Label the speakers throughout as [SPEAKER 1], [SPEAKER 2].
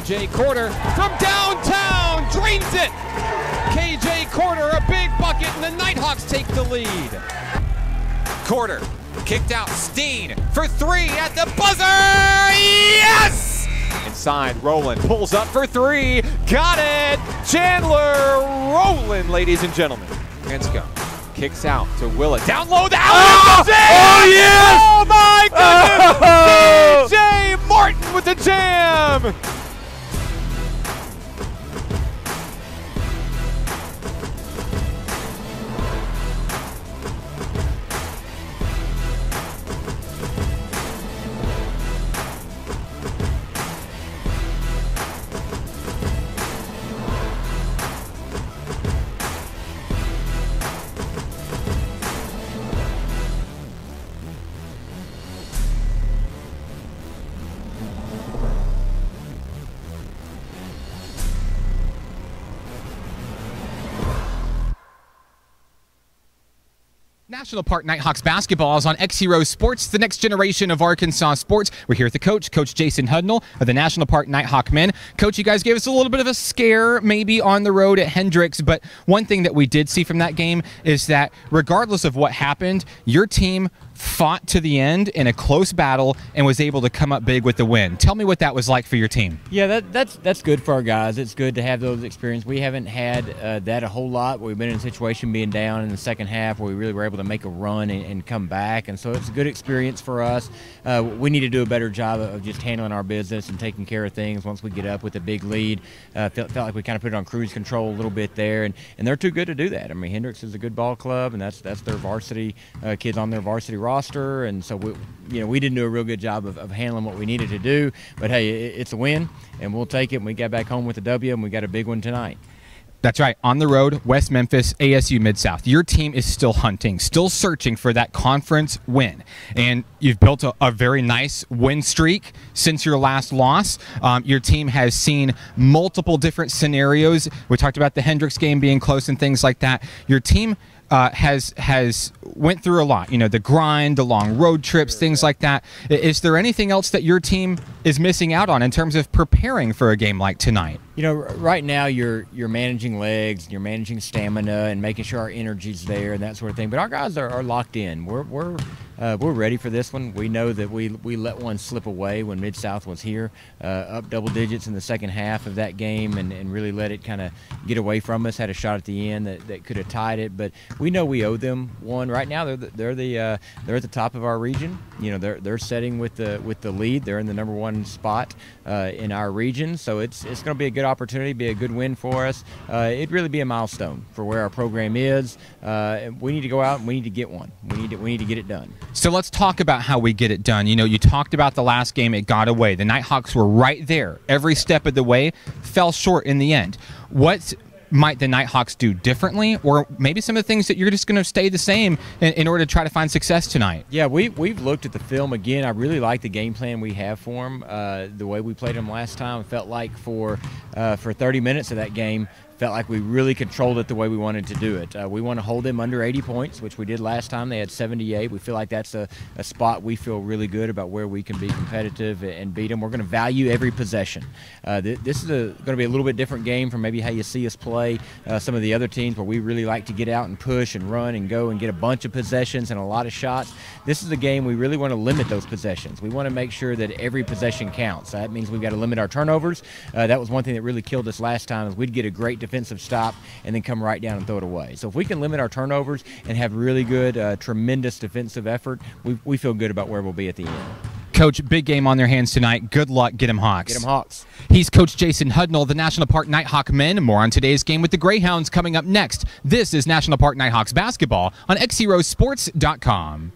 [SPEAKER 1] KJ Corder from downtown drains it. KJ Corder, a big bucket, and the Nighthawks take the lead. Corder kicked out. Steen for three at the buzzer. Yes! Inside, Rowland pulls up for three. Got it! Chandler Rowland, ladies and gentlemen. Let's go. Kicks out to Willett. Down low, the alley.
[SPEAKER 2] Oh, yes!
[SPEAKER 1] Oh, my goodness! DJ Martin with the jam! National Park Nighthawks basketball is on XZero Sports, the next generation of Arkansas sports. We're here with the coach, Coach Jason Hudnall of the National Park Nighthawk men. Coach, you guys gave us a little bit of a scare maybe on the road at Hendricks, but one thing that we did see from that game is that regardless of what happened, your team fought to the end in a close battle and was able to come up big with the win. Tell me what that was like for your team.
[SPEAKER 3] Yeah, that's good for our guys. It's good to have those experiences. We haven't had that a whole lot. We've been in a situation being down in the second half where we really were able to make a run and come back, and so it's a good experience for us. We need to do a better job of just handling our business and taking care of things once we get up with a big lead. Felt like we kind of put it on cruise control a little bit there, and they're too good to do that. I mean, Hendricks is a good ball club, and that's their varsity kids on their varsity roster, and so we didn't do a real good job of handling what we needed to do. But hey, it's a win, and we'll take it. And we got back home with a W, and we got a big one tonight.
[SPEAKER 1] That's right. On the road, West Memphis, ASU Mid-South. Your team is still hunting, still searching for that conference win. And you've built a very nice win streak since your last loss. Your team has seen multiple different scenarios. We talked about the Hendricks game being close and things like that. Your team has went through a lot, the grind, the long road trips, things like that. Is there anything else that your team is missing out on in terms of preparing for a game like tonight?
[SPEAKER 3] Right now you're managing legs, you're managing stamina, and making sure our energy's there and that sort of thing. But our guys are locked in. We're ready for this one. We know that we let one slip away when Mid-South was here, up double digits in the second half of that game, and really let it kind of get away from us. Had a shot at the end that could have tied it, but we know we owe them one. Right now they're at the top of our region. They're setting with the lead. They're in the #1 spot in our region, so it's going to be a good opportunity, be a good win for us. It'd really be a milestone for where our program is. We need to go out and we need to get one. We need to get it done.
[SPEAKER 1] So let's talk about how we get it done. You talked about the last game, it got away. The Nighthawks were right there every step of the way, fell short in the end. What might the Nighthawks do differently, or maybe some of the things that you're just going to stay the same in order to try to find success tonight?
[SPEAKER 3] Yeah, we've looked at the film again. I really like the game plan we have for them. The way we played them last time, felt like for 30 minutes of that game, felt like we really controlled it the way we wanted to do it. We want to hold them under 80 points, which we did last time. They had 78. We feel like that's a spot we feel really good about where we can be competitive and beat them. We're going to value every possession. This is going to be a little bit different game from maybe how you see us play some of the other teams where we really like to get out and push and run and go and get a bunch of possessions and a lot of shots. This is a game we really want to limit those possessions. We want to make sure that every possession counts. That means we've got to limit our turnovers. That was one thing that really killed us last time, is we'd get a great defensive stop and then come right down and throw it away. So if we can limit our turnovers and have really good, tremendous defensive effort, we feel good about where we'll be at the end.
[SPEAKER 1] Coach, big game on their hands tonight. Good luck. Get 'em Hawks.
[SPEAKER 3] Get 'em Hawks.
[SPEAKER 1] He's Coach Jason Hudnall, the National Park Nighthawk men. More on today's game with the Greyhounds coming up next. This is National Park Nighthawks basketball on XZeroSports.com.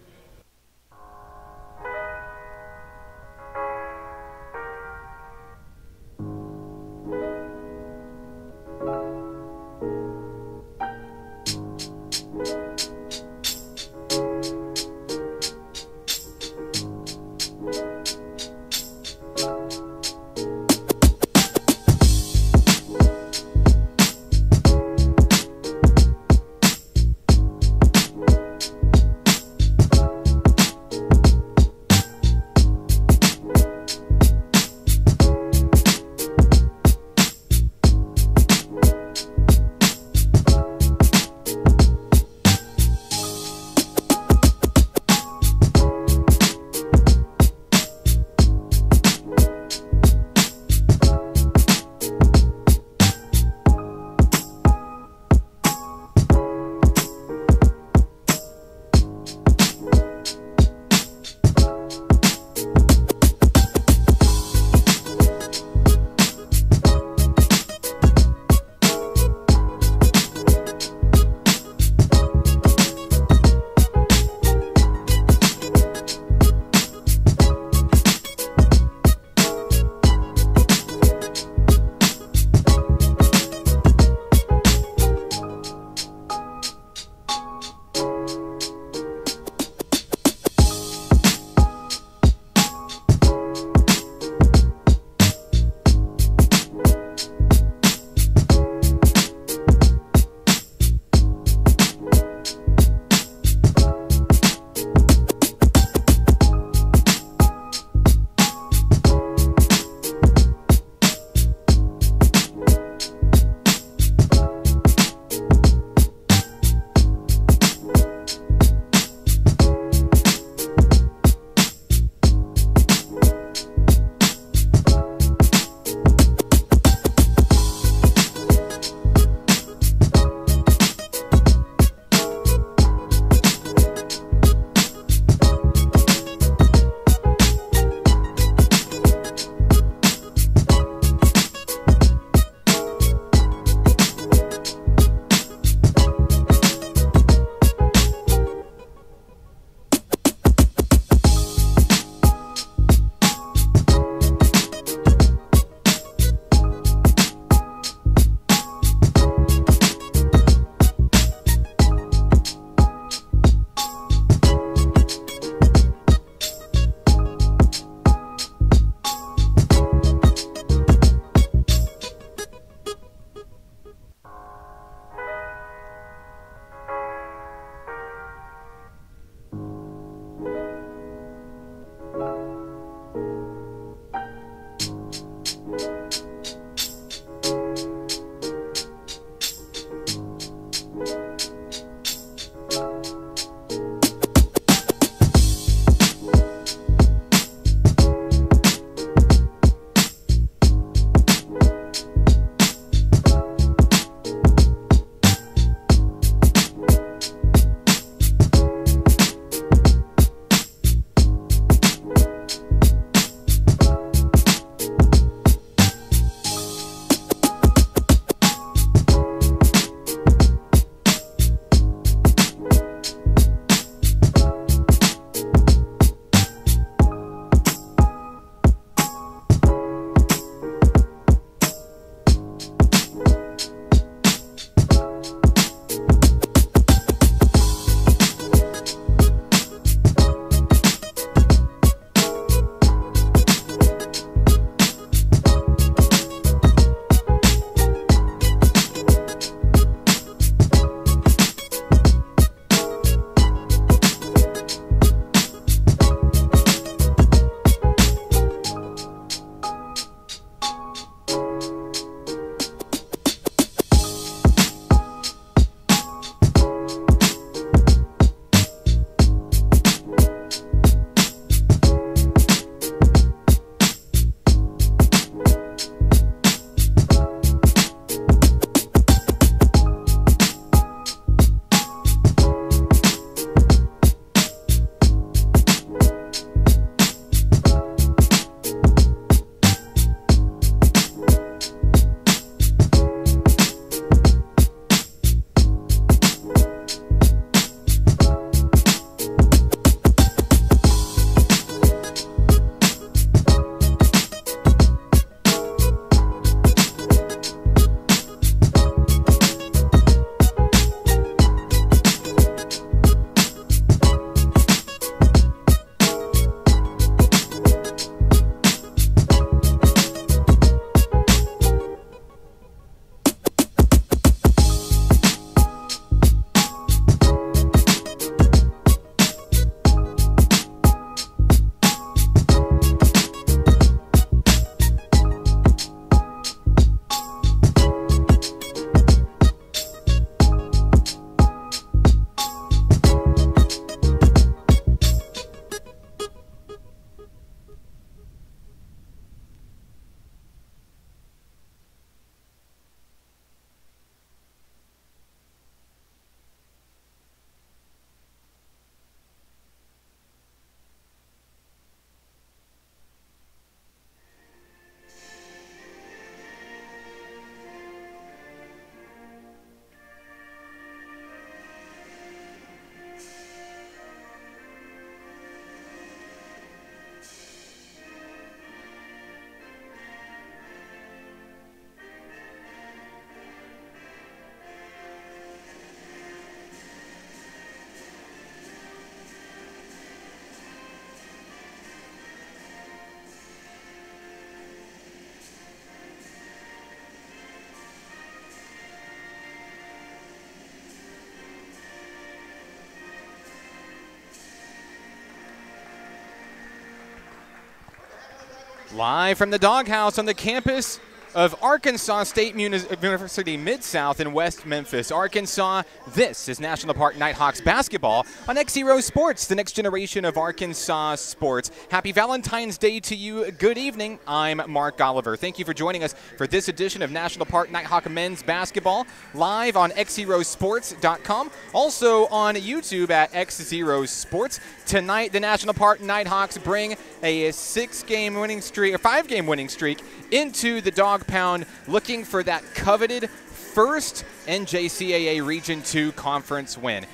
[SPEAKER 1] Live from the doghouse on the campus of Arkansas State University Mid-South in West Memphis, Arkansas. This is National Park Nighthawks basketball on XZero Sports, the next generation of Arkansas sports. Happy Valentine's Day to you. Good evening. I'm Mark Oliver. Thank you for joining us for this edition of National Park Nighthawk men's basketball, live on XZerosports.com, also on YouTube at XZero Sports. Tonight, the National Park Nighthawks bring a 5-game winning streak into the Dog Pound, looking for that coveted first NJCAA Region 2 conference win. A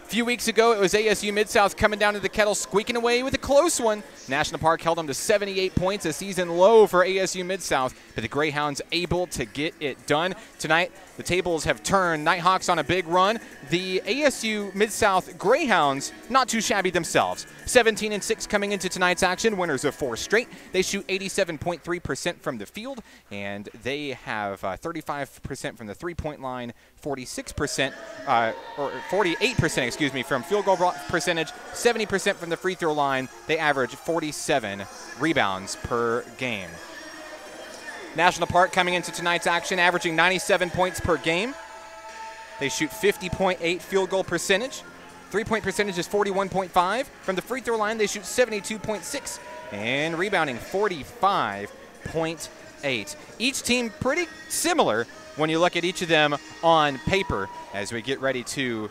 [SPEAKER 1] few weeks ago, it was ASU Mid-South coming down to the kettle, squeaking away with a close one. National Park held them to 78 points, a season low for ASU Mid-South, but the Greyhounds able to get it done. Tonight, the tables have turned. Nighthawks on a big run. The ASU Mid-South Greyhounds, not too shabby themselves. 17-6 coming into tonight's action, winners of 4 straight. They shoot 87.3% from the field, and they have 35% from the three-point line, 46%, or 48%, from field goal percentage, 70% from the free throw line. They average 47 rebounds per game. National Park coming into tonight's action, averaging 97 points per game. They shoot 50.8 field goal percentage. Three-point percentage is 41.5. From the free throw line, they shoot 72.6. And rebounding 45.8. Each team pretty similar when you look at each of them on paper. As we get ready to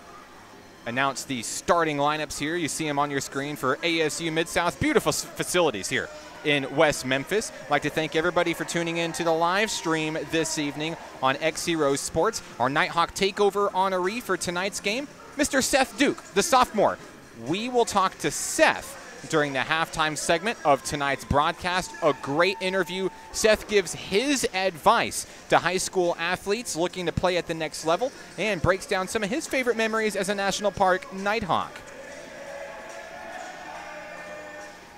[SPEAKER 1] announce the starting lineups here, you see them on your screen for ASU Mid-South. Beautiful facilities here in West Memphis. I'd like to thank everybody for tuning in to the live stream this evening on XZero Sports. Our Nighthawk takeover honoree for tonight's game, Mr. Seth Duke, the sophomore. We will talk to Seth during the halftime segment of tonight's broadcast. A great interview. Seth gives his advice to high school athletes looking to play at the next level and breaks down some of his favorite memories as a National Park Nighthawk.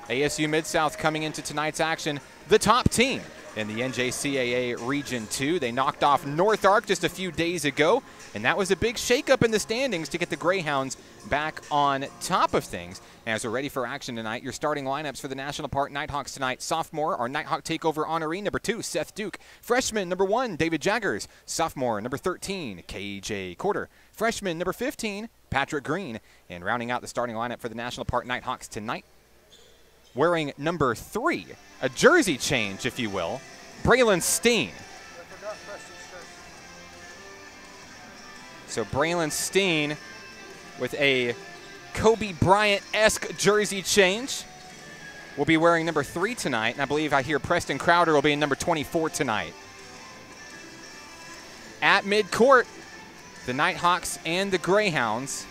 [SPEAKER 1] ASU Mid-South coming into tonight's action, the top team in the NJCAA Region 2. They knocked off North Ark just a few days ago, and that was a big shakeup in the standings to get the Greyhounds back on top of things. As we're ready for action tonight, your starting lineups for the National Park Nighthawks tonight. Sophomore, our Nighthawk takeover honoree, number 2, Seth Duke. Freshman, number 1, David Jaggers. Sophomore, number 13, KJ Corder. Freshman, number 15, Patrick Green. And rounding out the starting lineup for the National Park Nighthawks tonight, wearing number 3, a jersey change, if you will, Braylon Steen. So Braylon Steen with a Kobe Bryant-esque jersey change will be wearing number 3 tonight, and I believe I hear Preston Crowder will be in number 24 tonight. At midcourt, the Nighthawks and the Greyhounds.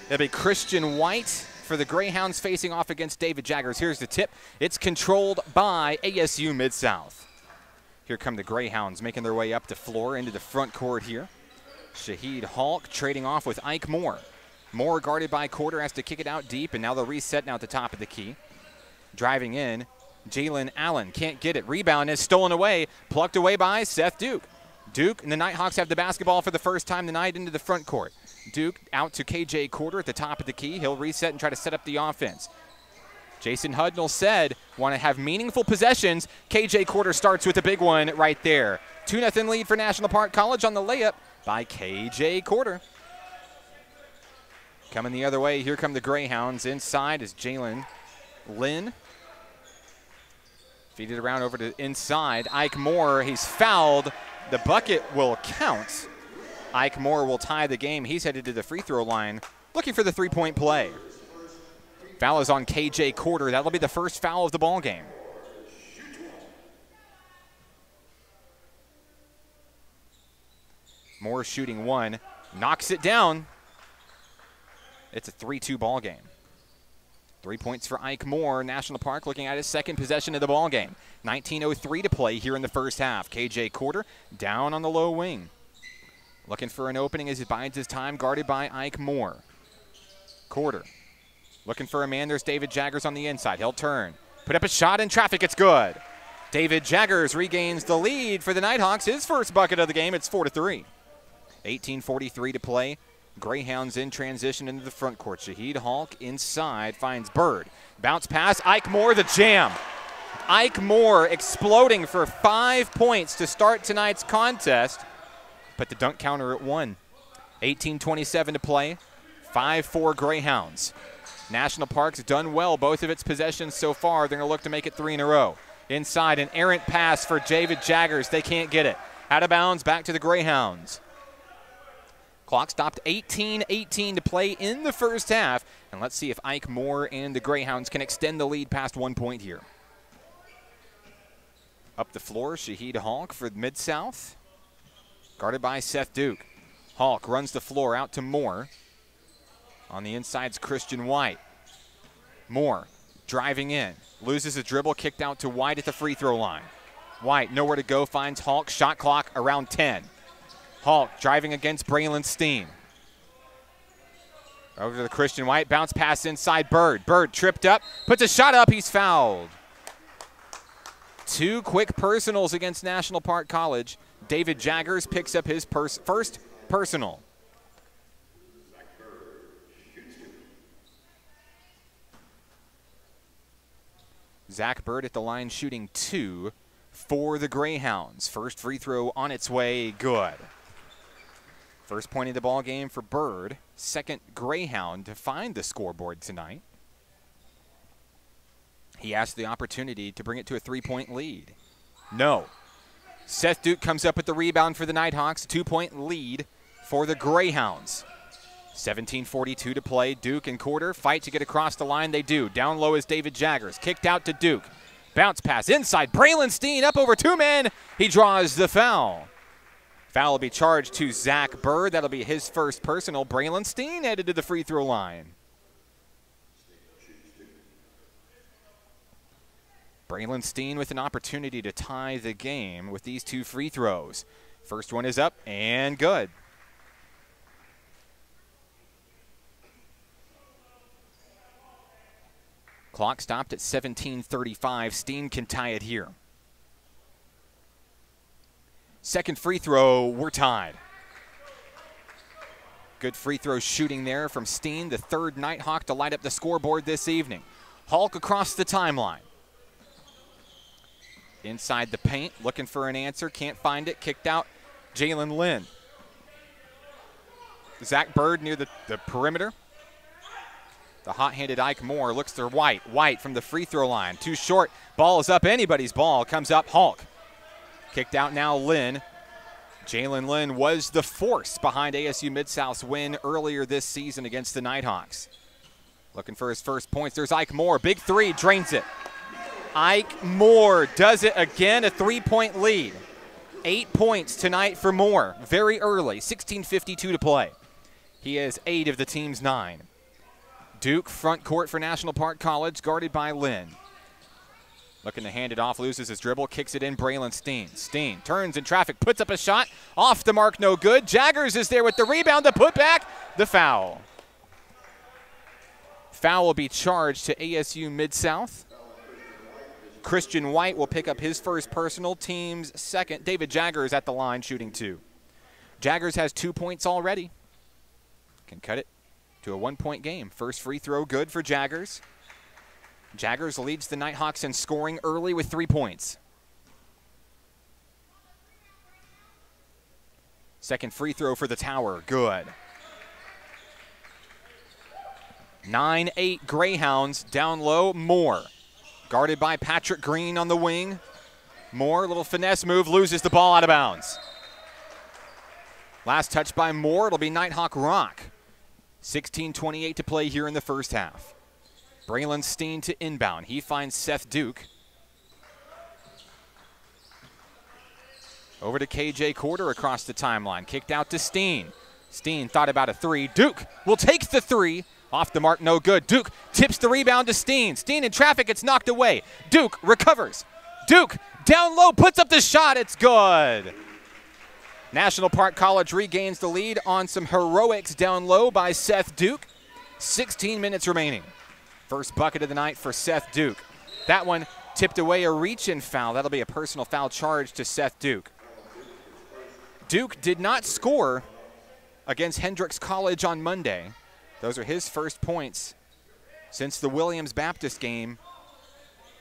[SPEAKER 1] That'll be Christian White for the Greyhounds facing off against David Jaggers. Here's the tip. It's controlled by ASU Mid-South. Here come the Greyhounds making their way up the floor into the front court here. Shaheed Halk trading off with Ike Moore. Moore guarded by Corder, has to kick it out deep, and now they'll reset now at the top of the key. Driving in, Jalen Allen can't get it. Rebound is stolen away, plucked away by Seth Duke. Duke and the Nighthawks have the basketball for the first time tonight into the front court. Duke out to KJ Corder at the top of the key. He'll reset and try to set up the offense. Jason Hudnall said, want to have meaningful possessions. KJ Corder starts with a big one right there. 2-0 lead for National Park College on the layup by KJ Corder. Coming the other way, here come the Greyhounds. Inside is Jalen Lynn. Feed it around over to inside. Ike Moore, he's fouled. The bucket will count. Ike Moore will tie the game. He's headed to the free throw line looking for the three-point play. Foul is on KJ Corder. That'll be the first foul of the ball game. Moore shooting one, knocks it down. It's a 3-2 ball game. 3 points for Ike Moore. National Park looking at his second possession of the ball game. 19:03 to play here in the first half. KJ Corder down on the low wing. Looking for an opening as he bides his time, guarded by Ike Moore. Corder looking for a man. There's David Jaggers on the inside. He'll turn, put up a shot in traffic. It's good. David Jaggers regains the lead for the Nighthawks. His first bucket of the game. It's 4-3. 18:43 to play.
[SPEAKER 2] Greyhounds in transition into the front court. Shaheed Hawk inside finds Bird. Bounce pass, Ike Moore, the jam. Ike Moore exploding for 5 points to start tonight's contest, but the dunk counter at 1. 18:27 to play, 5-4 Greyhounds. National Park's done well both of its possessions so far. They're going to look to make it 3 in a row. Inside, an errant pass for David Jaggers. They can't get it. Out of bounds, back to the Greyhounds. Clock stopped 18:18 to play in the first half. And let's see if Ike Moore and the Greyhounds can extend the lead past 1 point here. Up the floor, Shaheed Hawk for Mid-South. Guarded by Seth Duke. Hawk runs the floor out to Moore. On the inside's Christian White. Moore driving in. Loses a dribble, kicked out to White at the free throw line. White nowhere to go, finds Hawk. Shot clock around 10. Hawk driving against Braylon Steen. Over to the Christian White, bounce pass inside Bird. Bird tripped up, puts a shot up, he's fouled. 2 quick personals against National Park College. David Jaggers picks up his first personal. Zach Bird at the line shooting 2 for the Greyhounds. First free throw on its way, good. First point of the ball game for Bird. Second Greyhound to find the scoreboard tonight. He asked the opportunity to bring it to a 3-point lead. No. Seth Duke comes up with the rebound for the Nighthawks. 2-point lead for the Greyhounds. 17:42 to play. Duke and Quarter fight to get across the line. They do. Down low is David Jaggers. Kicked out to Duke. Bounce pass inside. Braylon Steen up over 2 men. He draws the foul. Foul will be charged to Zach Bird. That'll be his first personal. Braylon Steen headed to the free throw line. Braylon Steen with an opportunity to tie the game with these 2 free throws. First one is up and good. Clock stopped at 17:35. Steen can tie it here. Second free throw, we're tied. Good free throw shooting there from Steen, the third Nighthawk to light up the scoreboard this evening. Hawk across the timeline. Inside the paint, looking for an answer, can't find it, kicked out Jalen Lynn. Zach Bird near the perimeter. The hot-handed Ike Moore looks to White. White from the free throw line. Too short. Ball is up. Anybody's ball. Comes up Hawk. Kicked out now Lynn. Jalen Lynn was the force behind ASU Mid-South's win earlier this season against the Nighthawks. Looking for his first points. There's Ike Moore. Big 3. Drains it. Ike Moore does it again. A 3-point lead. 8 points tonight for Moore. Very early. 16:52 to play. He has 8 of the team's 9. Duke front court for National Park College, guarded by Lynn. Looking to hand it off, loses his dribble, kicks it in, Braylon Steen. Steen turns in traffic, puts up a shot, off the mark, no good. Jaggers is there with the rebound, the putback, the foul. Foul will be charged to ASU Mid-South. Christian White will pick up his first personal, team's second. David Jaggers at the line shooting 2. Jaggers has 2 points already. Can cut it to a 1-point game. First free throw good for Jaggers. Jaggers leads the Nighthawks in scoring early with 3 points. Second free throw for the Tower, good. 9-8 Greyhounds, down low, Moore. Guarded by Patrick Green on the wing. Moore, little finesse move, loses the ball out of bounds. Last touch by Moore, it'll be Nighthawk rock. 16:28 to play here in the first half. Braylon Steen to inbound. He finds Seth Duke. Over to KJ Quarter across the timeline. Kicked out to Steen. Steen thought about a 3. Duke will take the 3. Off the mark, no good. Duke tips the rebound to Steen. Steen in traffic, it's knocked away. Duke recovers. Duke down low, puts up the shot, it's good. National Park College regains the lead on some heroics down low by Seth Duke. 16 minutes remaining. First bucket of the night for Seth Duke. That one tipped away, a reach-in foul. That'll be a personal foul charge to Seth Duke. Duke did not score against Hendricks College on Monday. Those are his first points since the Williams Baptist game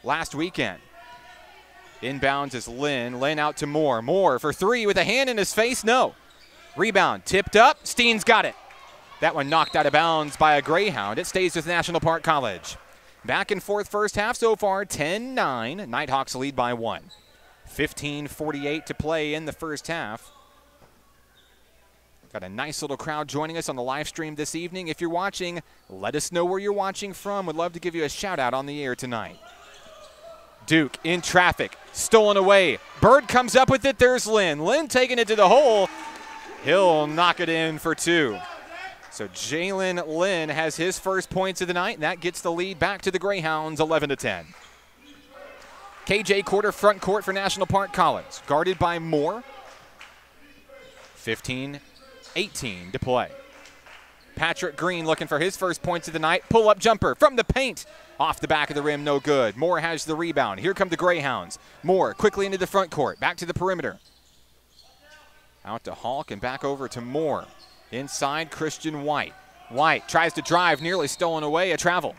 [SPEAKER 2] last weekend. Inbounds is Lynn. Lynn out to Moore. Moore for three with a hand in his face. No. Rebound tipped up. Steen's got it. That one knocked out of bounds by a Greyhound. It stays with National Park College. Back and forth first half so far, 10-9. Nighthawks lead by 1. 15:48 to play in the first half. Got a nice little crowd joining us on the live stream this evening. If you're watching, let us know where you're watching from. Would love to give you a shout out on the air tonight. Duke in traffic, stolen away. Bird comes up with it. There's Lynn. Lynn taking it to the hole. He'll knock it in for 2. So Jalen Lynn has his first points of the night, and that gets the lead back to the Greyhounds, 11-10. KJ Quarter front court for National Park College, guarded by Moore. 15-18 to play. Patrick Green looking for his first points of the night. Pull-up jumper from the paint. Off the back of the rim, no good. Moore has the rebound. Here come the Greyhounds. Moore quickly into the front court, back to the perimeter. Out to Hulk and back over to Moore. Inside, Christian White. White tries to drive, nearly stolen away, a travel.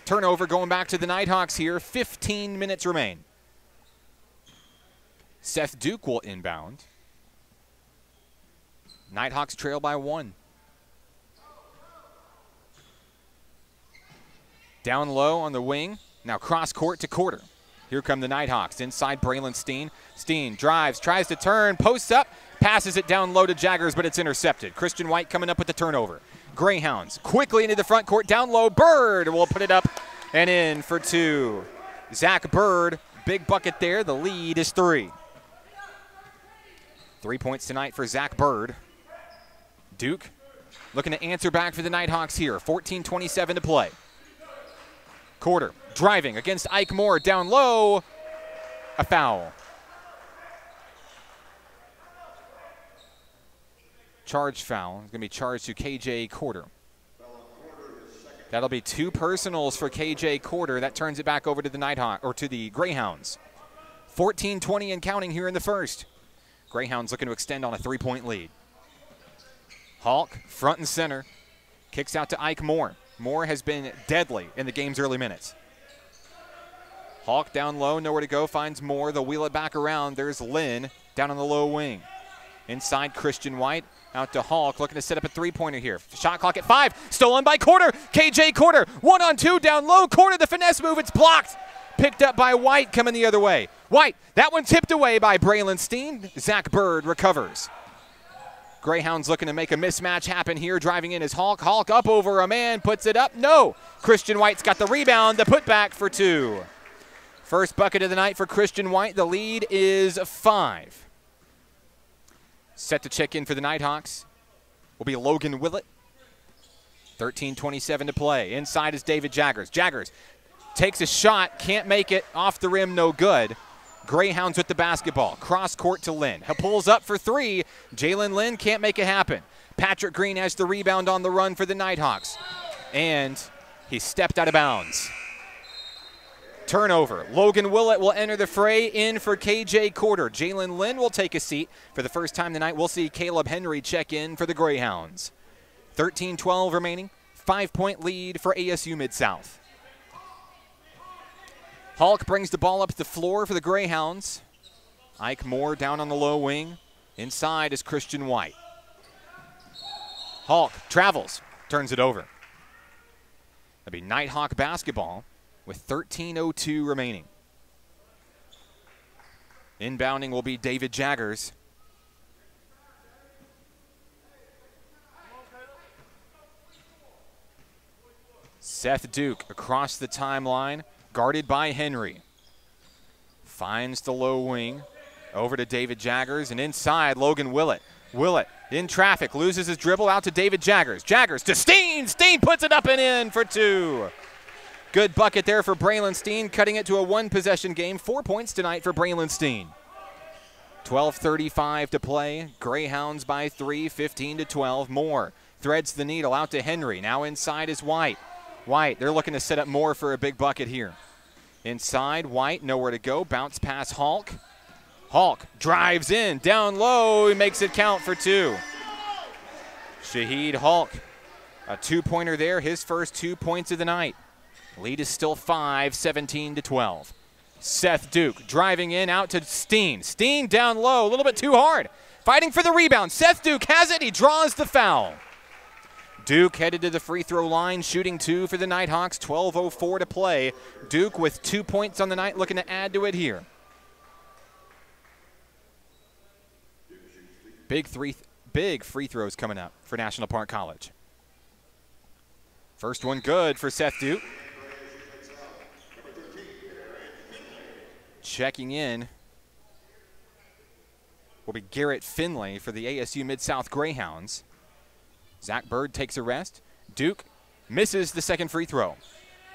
[SPEAKER 2] Turnover going back to the Nighthawks here. 15 minutes remain. Seth Duke will inbound. Nighthawks trail by 1. Down low on the wing. Now cross court to Quarter. Here come the Nighthawks. Inside, Braylon Steen. Steen drives, tries to turn, posts up, passes it down low to Jaggers, but it's intercepted. Christian White coming up with the turnover. Greyhounds quickly into the front court. Down low, Bird will put it up and in for 2. Zach Bird, big bucket there. The lead is 3. 3 points tonight for Zach Bird. Duke looking to answer back for the Nighthawks here. 14:27 to play. Quarter driving against Ike Moore, down low, a foul. Charge foul. It's going to be charged to KJ Quarter. That'll be 2 personals for KJ Quarter. That turns it back over to the Nighthawk, or to the Greyhounds. 14:20 and counting here in the first. Greyhounds looking to extend on a 3-point lead. Hulk front and center, kicks out to Ike Moore. Moore has been deadly in the game's early minutes. Hawk down low, nowhere to go, finds Moore. They'll wheel it back around. There's Lynn down on the low wing. Inside, Christian White out to Hawk, looking to set up a 3-pointer here. Shot clock at 5, stolen by Quarter. KJ Quarter, 1-on-2 down low. Quarter, the finesse move, it's blocked. Picked up by White, coming the other way. White, that one tipped away by Braylon Steen. Zach Bird recovers. Greyhounds looking to make a mismatch happen here. Driving in is Hulk. Hulk up over a man, puts it up. No. Christian White's got the rebound, the putback for 2. First bucket of the night for Christian White. The lead is 5. Set to check in for the Nighthawks will be Logan Willett. 13:27 to play. Inside is David Jaggers. Jaggers takes a shot, can't make it. Off the rim, no good. Greyhounds with the basketball. Cross court to Lynn. He pulls up for 3. Jalen Lynn can't make it happen. Patrick Green has the rebound on the run for the Nighthawks. And he stepped out of bounds. Turnover. Logan Willett will enter the fray in for KJ Quarter. Jalen Lynn will take a seat. For the first time tonight, we'll see Caleb Henry check in for the Greyhounds. 13:12 remaining. 5-point lead for ASU Mid-South. Hulk brings the ball up the floor for the Greyhounds. Ike Moore down on the low wing. Inside is Christian White. Hulk travels, turns it over. That'll be Nighthawk basketball with 13:02 remaining. Inbounding will be David Jaggers. Seth Duke across the timeline. Guarded by Henry. Finds the low wing. Over to David Jaggers, and inside, Logan Willett. Willett in traffic, loses his dribble, out to David Jaggers. Jaggers to Steen. Steen puts it up and in for 2. Good bucket there for Braylon Steen, cutting it to a 1-possession game. 4 points tonight for Braylon Steen. 12:35 to play. Greyhounds by 3, 15-12. Moore threads the needle out to Henry. Now inside is White. White, they're looking to set up Moore for a big bucket here. Inside, White, nowhere to go. Bounce pass Hulk. Hulk drives in, down low. He makes it count for 2. Shaheed Hulk, a two-pointer there, his first 2 points of the night. Lead is still 5, 17-12. Seth Duke driving in out to Steen. Steen down low, a little bit too hard. Fighting for the rebound. Seth Duke has it. He draws the foul. Duke headed to the free throw line, shooting 2 for the Nighthawks. 12:04 to play. Duke with 2 points on the night, looking to add to it here. Big free throws coming up for National Park College. First one good for Seth Duke. Checking in will be Garrett Finley for the ASU Mid-South Greyhounds. Zach Bird takes a rest. Duke misses the second free throw.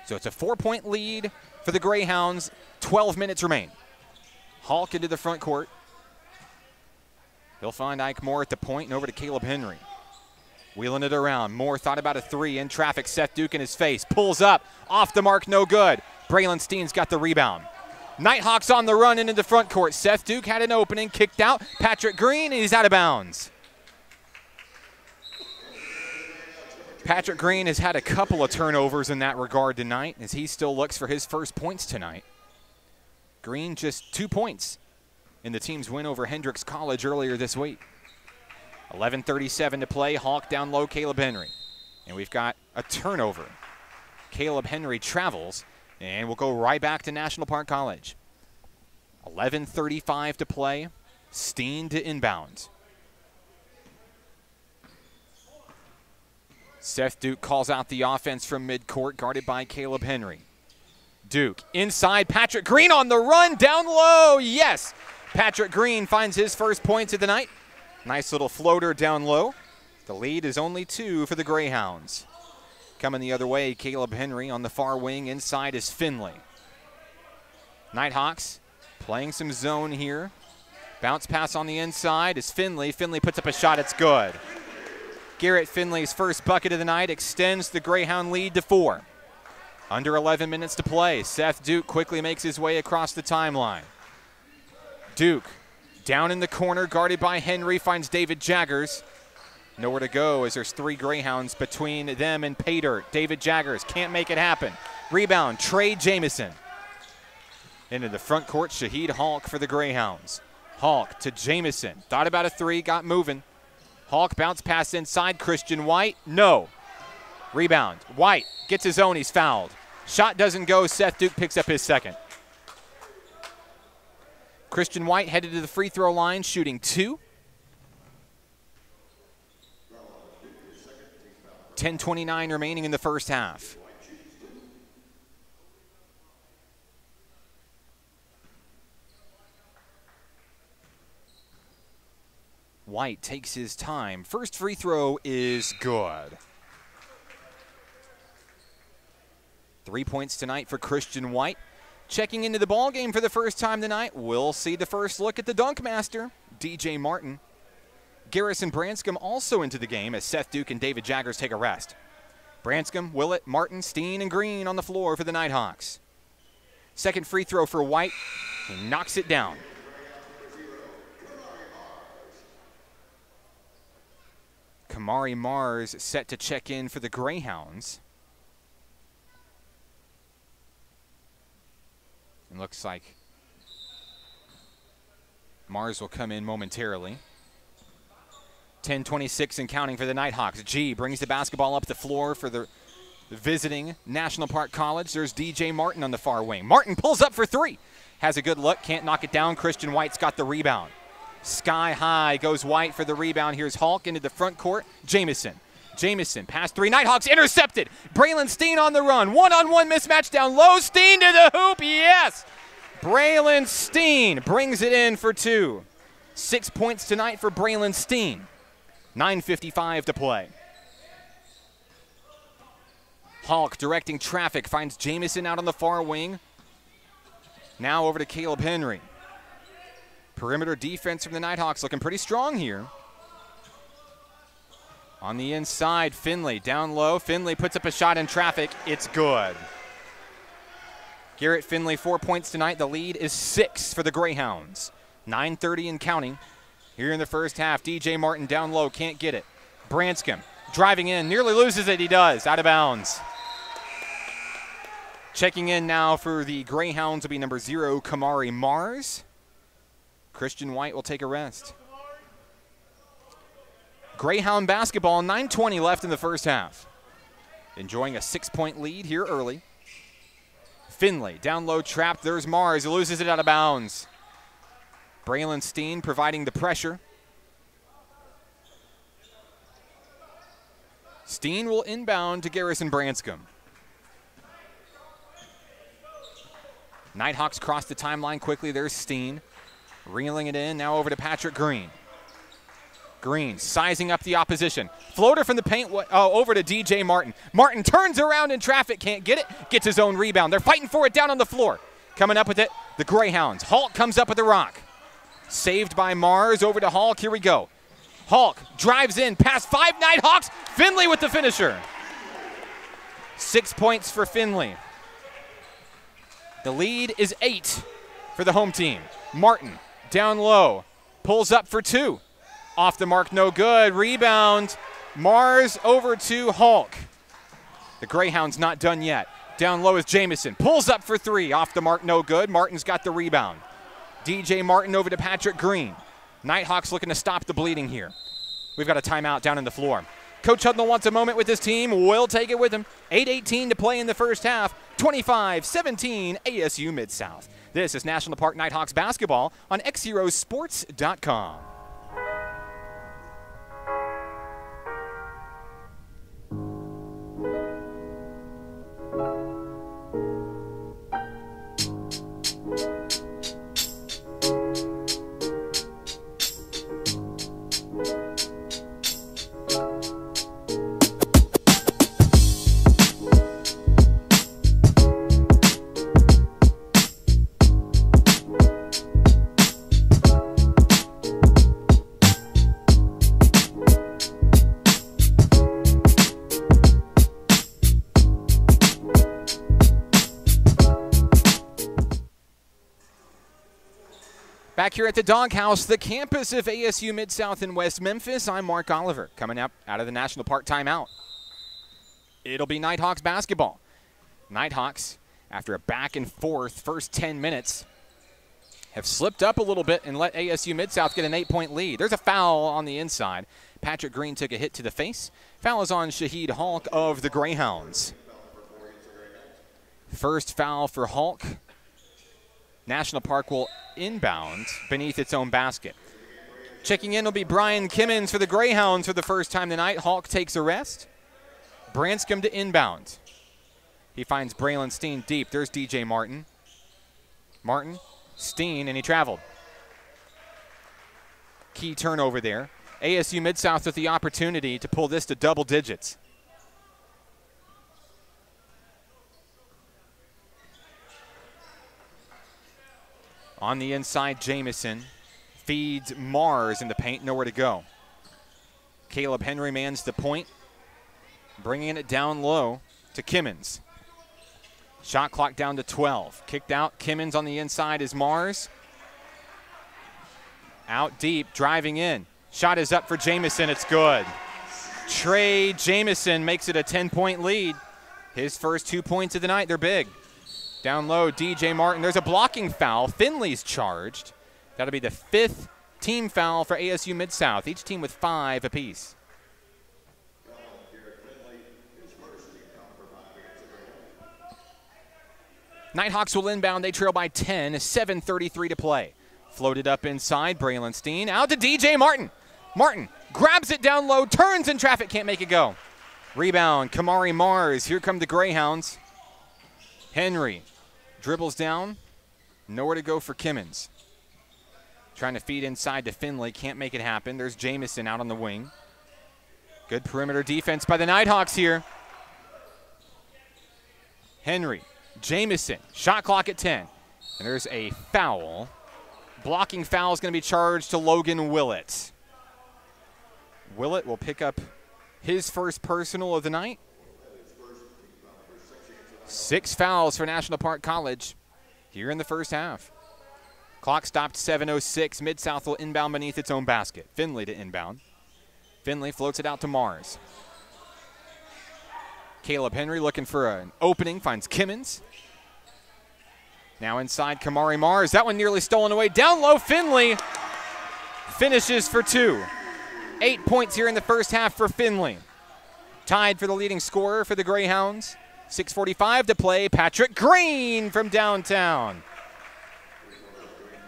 [SPEAKER 2] So it's a 4-point lead for the Greyhounds. 12 minutes remain. Hulk into the front court. He'll find Ike Moore at the point and over to Caleb Henry. Wheeling it around. Moore thought about a 3 in traffic. Seth Duke in his face. Pulls up. Off the mark, no good. Braylon Steen's got the rebound. Nighthawks on the run into the front court. Seth Duke had an opening, kicked out. Patrick Green, and he's out of bounds. Patrick Green has had a couple of turnovers in that regard tonight as he still looks for his first points tonight. Green just 2 points in the team's win over Hendrix College earlier this week. 11:37 to play. Hawk down low, Caleb Henry. And we've got a turnover. Caleb Henry travels. And we'll go right back to National Park College. 11:35 to play. Steen to inbound. Seth Duke calls out the offense from midcourt, guarded by Caleb Henry. Duke inside. Patrick Green on the run, down low. Yes, Patrick Green finds his first points of the night. Nice little floater down low. The lead is only 2 for the Greyhounds. Coming the other way, Caleb Henry on the far wing. Inside is Finley. Nighthawks playing some zone here. Bounce pass on the inside is Finley. Finley puts up a shot. It's good. Garrett Finley's first bucket of the night extends the Greyhound lead to 4. Under 11 minutes to play. Seth Duke quickly makes his way across the timeline. Duke down in the corner, guarded by Henry, finds David Jaggers. Nowhere to go as there's 3 Greyhounds between them and pay dirt. David Jaggers can't make it happen. Rebound, Trey Jamison. Into the front court, Shaheed Hulk for the Greyhounds. Hulk to Jamison. Thought about a 3, got moving. Hulk bounce pass inside. Christian White, no. Rebound, White gets his own, he's fouled. Shot doesn't go, Seth Duke picks up his second. Christian White headed to the free throw line, shooting 2. 10:29 remaining in the first half. White takes his time. First free throw is good. 3 points tonight for Christian White. Checking into the ball game for the first time tonight, we'll see the first look at the dunk master, DJ Martin. Garrison Branscombe also into the game as Seth Duke and David Jaggers take a rest. Branscombe, Willett, Martin, Steen, and Green on the floor for the Nighthawks. Second free throw for White. He knocks it down. Kamari Mars set to check in for the Greyhounds. It looks like Mars will come in momentarily. 10:26 and counting for the Nighthawks. G brings the basketball up the floor for the visiting National Park College. There's DJ Martin on the far wing. Martin pulls up for 3. Has a good look, can't knock it down. Christian White's got the rebound. Sky high goes White for the rebound. Here's Hulk into the front court. Jamison past 3. Nighthawks intercepted. Braylon Steen on the run. One-on-one mismatch down low. Steen to the hoop. Yes! Braylon Steen brings it in for 2. 6 points tonight for Braylon Steen. 9:55 to play. Hulk directing traffic, finds Jamison out on the far wing. Now over to Caleb Henry. Perimeter defense from the Nighthawks looking pretty strong here. On the inside, Finley down low. Finley puts up a shot in traffic. It's good. Garrett Finley, 4 points tonight. The lead is 6 for the Greyhounds. 9:30 and counting. Here in the first half, DJ Martin down low, can't get it. Branscombe driving in, nearly loses it. He does, out of bounds. Checking in now for the Greyhounds will be number 0, Kamari Mars. Christian White will take a rest. Greyhound basketball, 9:20 left in the first half. Enjoying a 6-point lead here early. Finley, down low, trapped. There's Mars. He loses it out of bounds. Braylon Steen providing the pressure. Steen will inbound to Garrison Branscombe. Nighthawks cross the timeline quickly. There's Steen. Reeling it in. Now over to Patrick Green. Green sizing up the opposition. Floater from the paint over to DJ Martin. Martin turns around in traffic. Can't get it. Gets his own rebound. They're fighting for it down on the floor. Coming up with it, the Greyhounds. Hulk comes up with the rock. Saved by Mars. Over to Hulk. Here we go. Hulk drives in. Past 5 Nighthawks. Finley with the finisher. 6 points for Finley. The lead is 8 for the home team. Martin down low. Pulls up for 2. Off the mark, no good. Rebound. Mars over to Hulk. The Greyhounds not done yet. Down low is Jamison. Pulls up for 3. Off the mark, no good. Martin's got the rebound. DJ Martin over to Patrick Green. Nighthawks looking to stop the bleeding here. We've got a timeout down in the floor. Coach Hudnall wants a moment with his team. We'll take it with him. 8:18 to play in the first half. 25-17 ASU Mid-South. This is National Park Nighthawks basketball on XZeroSports.com. Back here at the Doghouse, the campus of ASU Mid-South in West Memphis, I'm Mark Oliver, coming up out of the National Park timeout. It'll be Nighthawks basketball. Nighthawks, after a back and forth first 10 minutes, have slipped up a little bit and let ASU Mid-South get an 8-point lead. There's a foul on the inside. Patrick Green took a hit to the face. Foul is on Shaheed Hulk of the Greyhounds. First foul for Hulk. National Park will inbound beneath its own basket. Checking in will be Brian Kimmons for the Greyhounds for the first time tonight. Hulk takes a rest. Branscombe to inbound. He finds Braylon Steen deep. There's DJ Martin. Martin, Steen, and he traveled. Key turnover there. ASU Mid-South with the opportunity to pull this to double digits. On the inside, Jamison feeds Mars in the paint, nowhere to go. Caleb Henry mans the point, bringing it down low to Kimmons. Shot clock down to 12. Kicked out, Kimmons on the inside is Mars. Out deep, driving in. Shot is up for Jamison, it's good. Trey Jamison makes it a 10-point lead. His first 2 points of the night, they're big. Down low, DJ Martin. There's a blocking foul. Finley's charged. That'll be the 5th team foul for ASU Mid-South, each team with 5 apiece. Nighthawks will inbound. They trail by 10, 7:33 to play. Floated up inside, Braylon Steen. Out to DJ Martin. Martin grabs it down low, turns in traffic, can't make it go. Rebound, Kamari Mars. Here come the Greyhounds. Henry dribbles down, nowhere to go for Kimmons. Trying to feed inside to Finley, can't make it happen. There's Jamison out on the wing. Good perimeter defense by the Nighthawks here. Henry, Jamison, shot clock at 10. And there's a foul. Blocking foul is going to be charged to Logan Willett. Willett will pick up his first personal of the night. 6 fouls for National Park College here in the first half. Clock stopped 7:06. Mid-South will inbound beneath its own basket. Finley to inbound. Finley floats it out to Mars. Caleb Henry looking for an opening, finds Kimmins. Now inside Kamari Mars. That one nearly stolen away. Down low, Finley finishes for 2. 8 points here in the first half for Finley. Tied for the leading scorer for the Greyhounds. 6:45 to play. Patrick Green from downtown.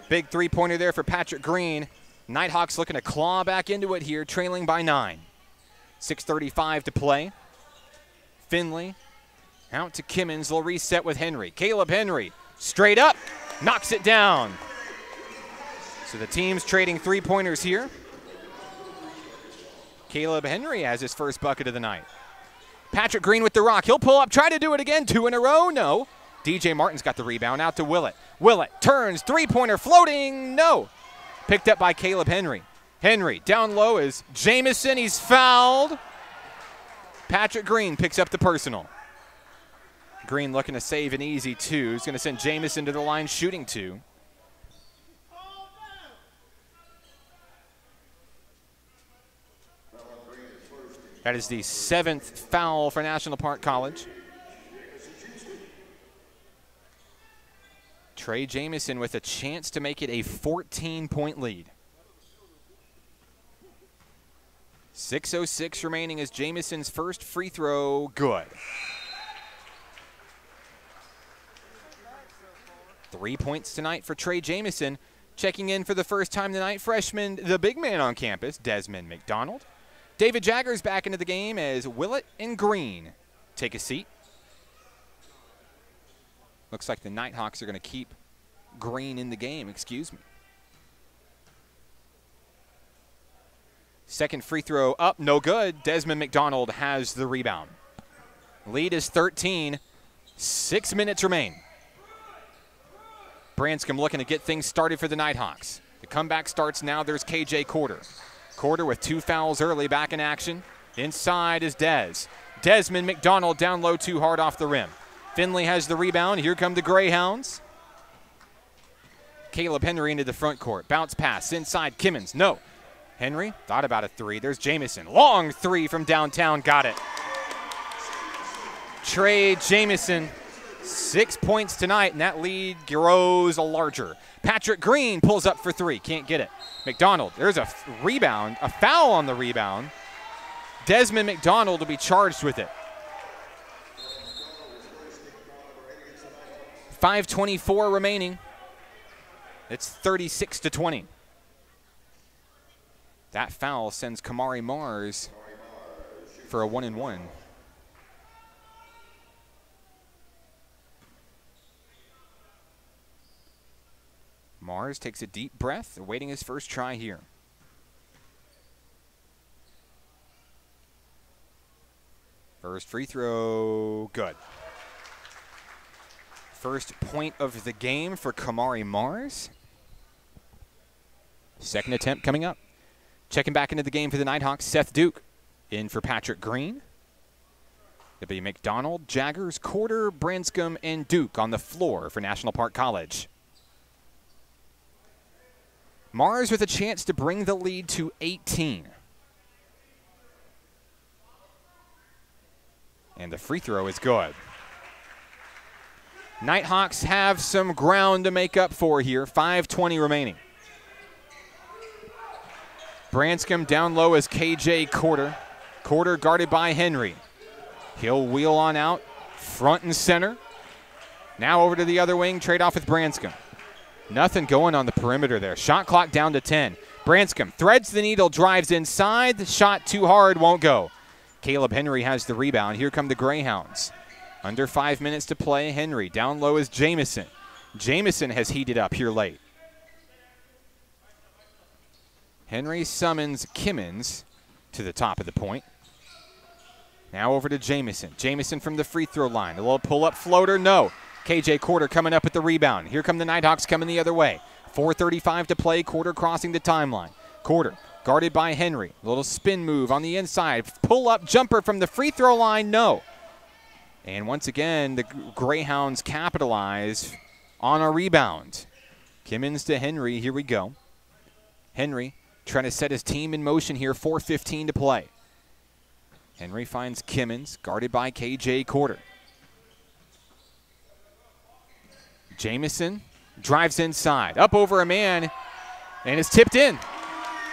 [SPEAKER 2] Big three-pointer there for Patrick Green. Nighthawks looking to claw back into it here, trailing by 9. 6:35 to play. Finley out to Kimmins. They'll reset with Henry. Caleb Henry straight up, knocks it down. So the team's trading three-pointers here. Caleb Henry has his first bucket of the night. Patrick Green with the rock. He'll pull up, try to do it again. 2 in a row, no. DJ Martin's got the rebound, out to Willett. Willett turns, three-pointer floating, no. Picked up by Caleb Henry. Henry down low is Jamison, he's fouled. Patrick Green picks up the personal. Green looking to save an easy 2. He's going to send Jamison to the line shooting 2. That is the 7th foul for National Park College. Trey Jamison with a chance to make it a 14-point lead. 6:06 remaining as Jamison's first free throw good. 3 points tonight for Trey Jamison. Checking in for the first time tonight, freshman, the big man on campus, Desmond McDonald. David Jagger's back into the game as Willett and Green take a seat. Looks like the Nighthawks are going to keep Green in the game, excuse me. Second free throw up, no good. Desmond McDonald has the rebound. Lead is 13. 6 minutes remain. Branscombe looking to get things started for the Nighthawks. The comeback starts now. There's KJ Corder. Corder with 2 fouls early, back in action. Inside is Dez. Desmond McDonald down low, too hard off the rim. Finley has the rebound. Here come the Greyhounds. Caleb Henry into the front court. Bounce pass inside Kimmins. No. Henry thought about a 3. There's Jamison. Long 3 from downtown. Got it. Trey Jamison, 6 points tonight, and that lead grows larger. Patrick Green pulls up for 3. Can't get it. McDonald, there's a rebound, a foul on the rebound. Desmond McDonald will be charged with it. 5:24 remaining. It's 36-20. That foul sends Kamari Mars for a 1-and-1. Mars takes a deep breath, awaiting his first try here. First free throw, good. First point of the game for Kamari Mars. Second attempt coming up. Checking back into the game for the Nighthawks, Seth Duke in for Patrick Green. It'll be McDonald, Jaggers, Corder, Branscombe, and Duke on the floor for National Park College. Mars with a chance to bring the lead to 18. And the free throw is good. Nighthawks have some ground to make up for here. 5:20 remaining. Branscombe down low is KJ Corder. Corder guarded by Henry. He'll wheel on out, front and center. Now over to the other wing, trade off with Branscombe. Nothing going on the perimeter there. Shot clock down to 10. Branscombe threads the needle, drives inside. The shot too hard, won't go. Caleb Henry has the rebound. Here come the Greyhounds. Under 5 minutes to play. Henry down low is Jamison. Jamison has heated up here late. Henry summons Kimmins to the top of the point. Now over to Jamison. Jamison from the free throw line. A little pull-up floater, no. KJ Corder coming up at the rebound. Here come the Nighthawks coming the other way. 4:35 to play. Corder crossing the timeline. Corder guarded by Henry. A little spin move on the inside. Pull-up jumper from the free throw line, no. And once again, the Greyhounds capitalize on a rebound. Kimmins to Henry. Here we go. Henry trying to set his team in motion here. 4:15 to play. Henry finds Kimmins, guarded by KJ Quarter. Jamison drives inside, up over a man, and is tipped in.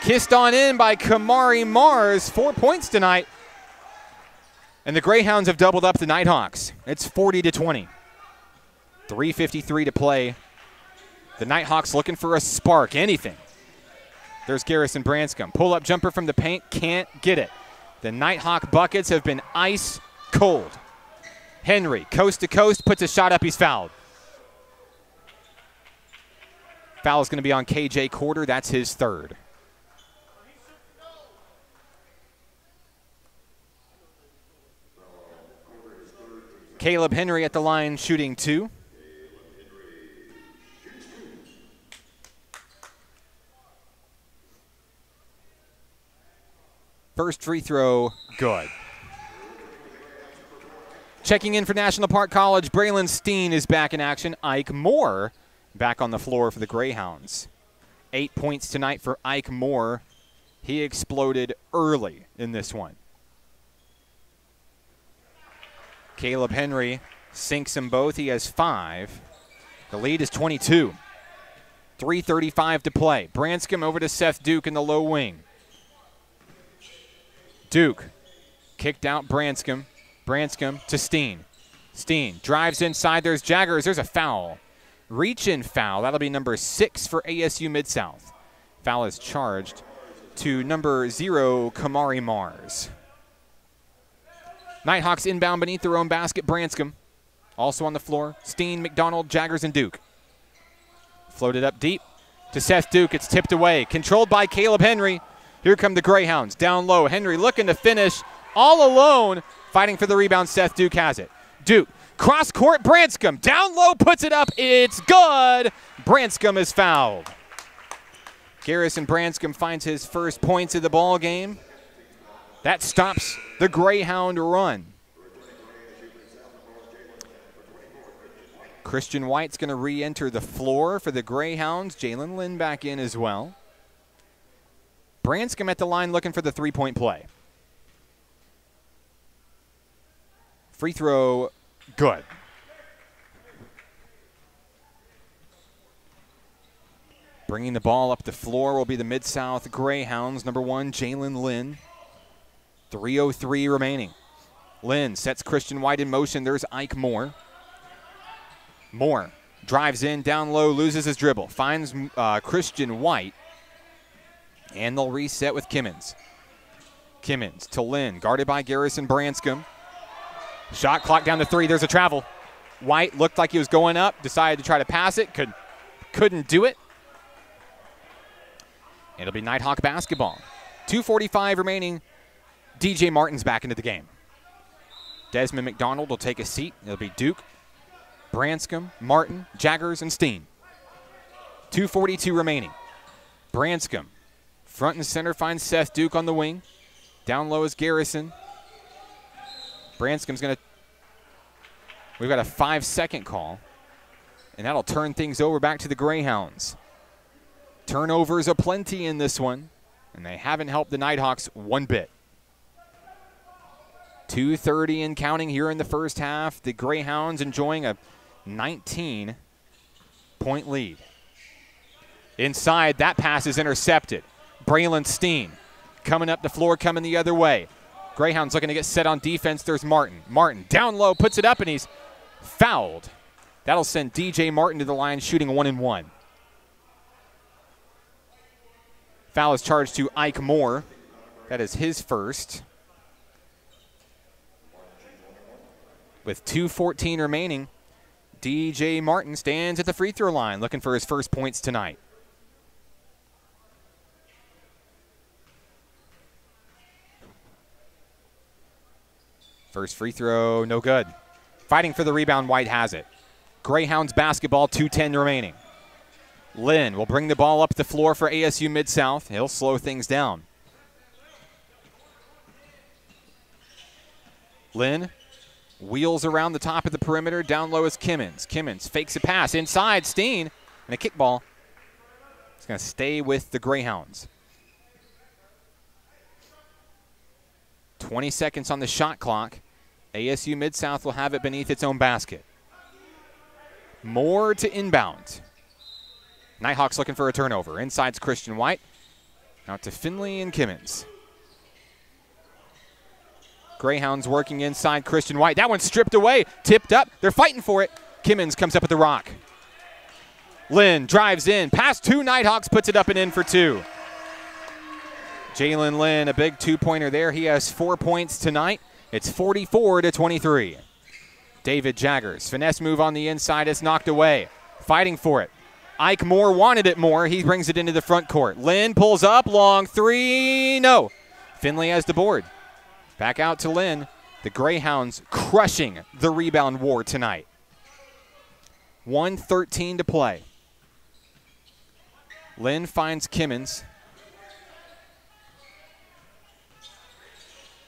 [SPEAKER 2] Kissed on in by Kamari Mars. 4 points tonight. And the Greyhounds have doubled up the Nighthawks. It's 40-20. 3:53 to play. The Nighthawks looking for a spark, anything. There's Garrison Branscombe. Pull-up jumper from the paint, can't get it. The Nighthawk buckets have been ice cold. Henry, coast to coast, puts a shot up, he's fouled. Foul is going to be on KJ Quarter, that's his third. Caleb Henry at the line shooting 2. First free throw, good. Checking in for National Park College, Braylon Steen is back in action. Ike Moore back on the floor for the Greyhounds. 8 points tonight for Ike Moore. He exploded early in this one. Caleb Henry sinks them both. He has 5. The lead is 22. 3:35 to play. Branscombe over to Seth Duke in the low wing. Duke kicked out Branscombe. Branscombe to Steen. Steen drives inside. There's Jaggers. There's a foul. Reach-in foul. That'll be number 6 for ASU Mid-South. Foul is charged to number 0, Kamari Mars. Nighthawks inbound beneath their own basket. Branscombe also on the floor. Steen, McDonald, Jaggers, and Duke. Floated up deep to Seth Duke. It's tipped away. Controlled by Caleb Henry. Here come the Greyhounds. Down low. Henry looking to finish all alone. Fighting for the rebound. Seth Duke has it. Duke. Cross court. Branscombe. Down low. Puts it up. It's good. Branscombe is fouled. Garrison Branscombe finds his first points of the ball game. That stops the Greyhound run. Christian White's going to re-enter the floor for the Greyhounds. Jalen Lynn back in as well. Branscombe at the line looking for the three-point play. Free throw, good. Bringing the ball up the floor will be the Mid-South Greyhounds. Number 1, Jalen Lynn. 3:03 remaining. Lynn sets Christian White in motion. There's Ike Moore. Moore drives in, down low, loses his dribble. Finds Christian White. And they'll reset with Kimmins. Kimmins to Lynn, guarded by Garrison Branscombe. Shot clock down to 3. There's a travel. White looked like he was going up, decided to try to pass it, couldn't do it. It'll be Nighthawk basketball. 2:45 remaining. DJ Martin's back into the game. Desmond McDonald will take a seat. It'll be Duke, Branscombe, Martin, Jaggers, and Steen. 2:42 remaining. Branscombe, front and center, finds Seth Duke on the wing. Down low is Garrison. Branscombe's going to... We've got a 5-second call, and that'll turn things over back to the Greyhounds. Turnovers aplenty in this one, and they haven't helped the Nighthawks one bit. 2:30 and counting here in the first half. The Greyhounds enjoying a 19-point lead. Inside, that pass is intercepted. Braylon Steen coming up the floor, coming the other way. Greyhounds looking to get set on defense. There's Martin. Martin down low, puts it up, and he's fouled. That'll send DJ Martin to the line, shooting 1-1. Foul is charged to Ike Moore. That is his first. With 2:14 remaining, DJ Martin stands at the free throw line looking for his first points tonight. First free throw, no good. Fighting for the rebound, White has it. Greyhounds basketball, 2:10 remaining. Lynn will bring the ball up the floor for ASU Mid-South. He'll slow things down. Lynn wheels around the top of the perimeter. Down low is Kimmins. Kimmins fakes a pass. Inside, Steen. And a kickball. It's going to stay with the Greyhounds. 20 seconds on the shot clock. ASU Mid-South will have it beneath its own basket. Moore to inbound. Nighthawks looking for a turnover. Inside's Christian White. Out to Finley and Kimmins. Greyhounds working inside Christian White. That one's stripped away, tipped up. They're fighting for it. Kimmins comes up at the rock. Lynn drives in. Pass to Nighthawks, puts it up and in for 2. Jalen Lynn, a big 2-pointer there. He has 4 points tonight. It's 44-23. David Jaggers, finesse move on the inside is knocked away. Fighting for it. Ike Moore wanted it more. He brings it into the front court. Lynn pulls up, long 3, no. Finley has the board. Back out to Lynn. The Greyhounds crushing the rebound war tonight. 1:13 to play. Lynn finds Kimmins.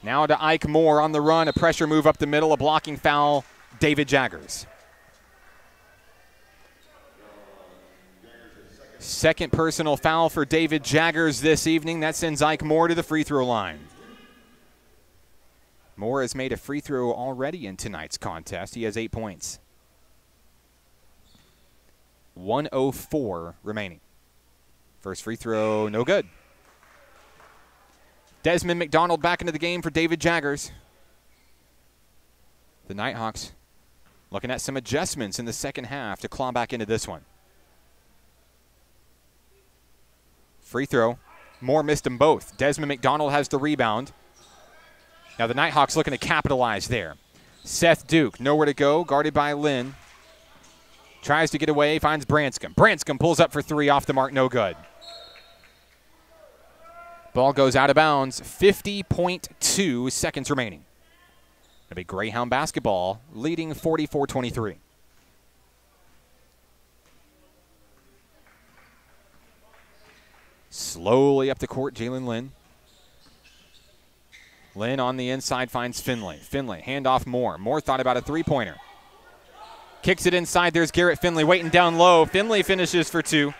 [SPEAKER 2] Now to Ike Moore on the run. A pressure move up the middle. A blocking foul. David Jaggers. Second personal foul for David Jaggers this evening. That sends Ike Moore to the free throw line. Moore has made a free throw already in tonight's contest. He has 8 points. 1:04 remaining. First free throw, no good. Desmond McDonald back into the game for David Jaggers. The Nighthawks looking at some adjustments in the second half to claw back into this one. Free throw. Moore missed them both. Desmond McDonald has the rebound. Now the Nighthawks looking to capitalize there. Seth Duke, nowhere to go, guarded by Lynn. Tries to get away, finds Branscombe. Branscombe pulls up for 3, off the mark, no good. Ball goes out of bounds, 50.2 seconds remaining. It'll be Greyhound basketball, leading 44-23. Slowly up the court, Jalen Lynn. Lynn on the inside finds Finley. Finley, handoff Moore. Moore thought about a 3-pointer. Kicks it inside. There's Garrett Finley waiting down low. Finley finishes for 2.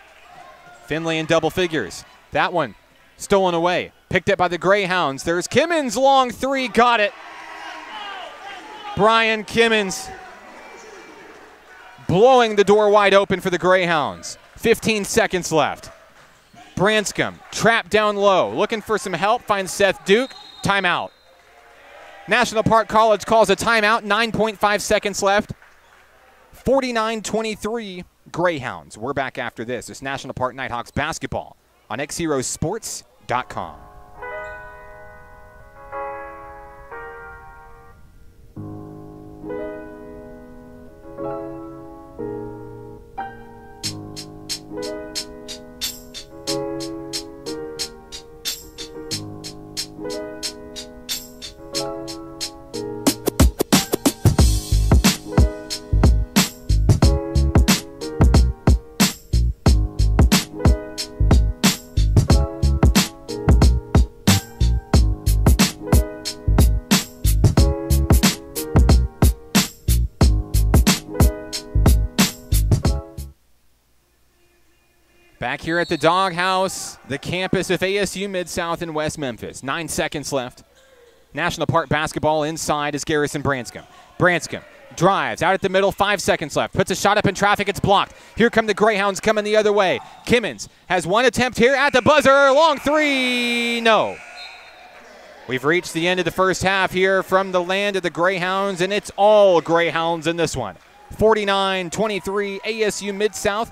[SPEAKER 2] Finley in double figures. That one stolen away. Picked up by the Greyhounds. There's Kimmins, long 3. Got it. Brian Kimmins blowing the door wide open for the Greyhounds. 15 seconds left. Branscombe trapped down low. Looking for some help. Finds Seth Duke. Timeout. National Park College calls a timeout. 9.5 seconds left. 49-23 Greyhounds. We're back after this. It's National Park Nighthawks basketball on XZeroSports.com. Back here at the Doghouse, the campus of ASU Mid-South in West Memphis. 9 seconds left. National Park basketball inside is Garrison Branscombe. Branscombe drives out at the middle, 5 seconds left. Puts a shot up in traffic, it's blocked. Here come the Greyhounds coming the other way. Kimmins has one attempt here at the buzzer. Long 3, no. We've reached the end of the first half here from the land of the Greyhounds, and it's all Greyhounds in this one. 49-23 ASU Mid-South.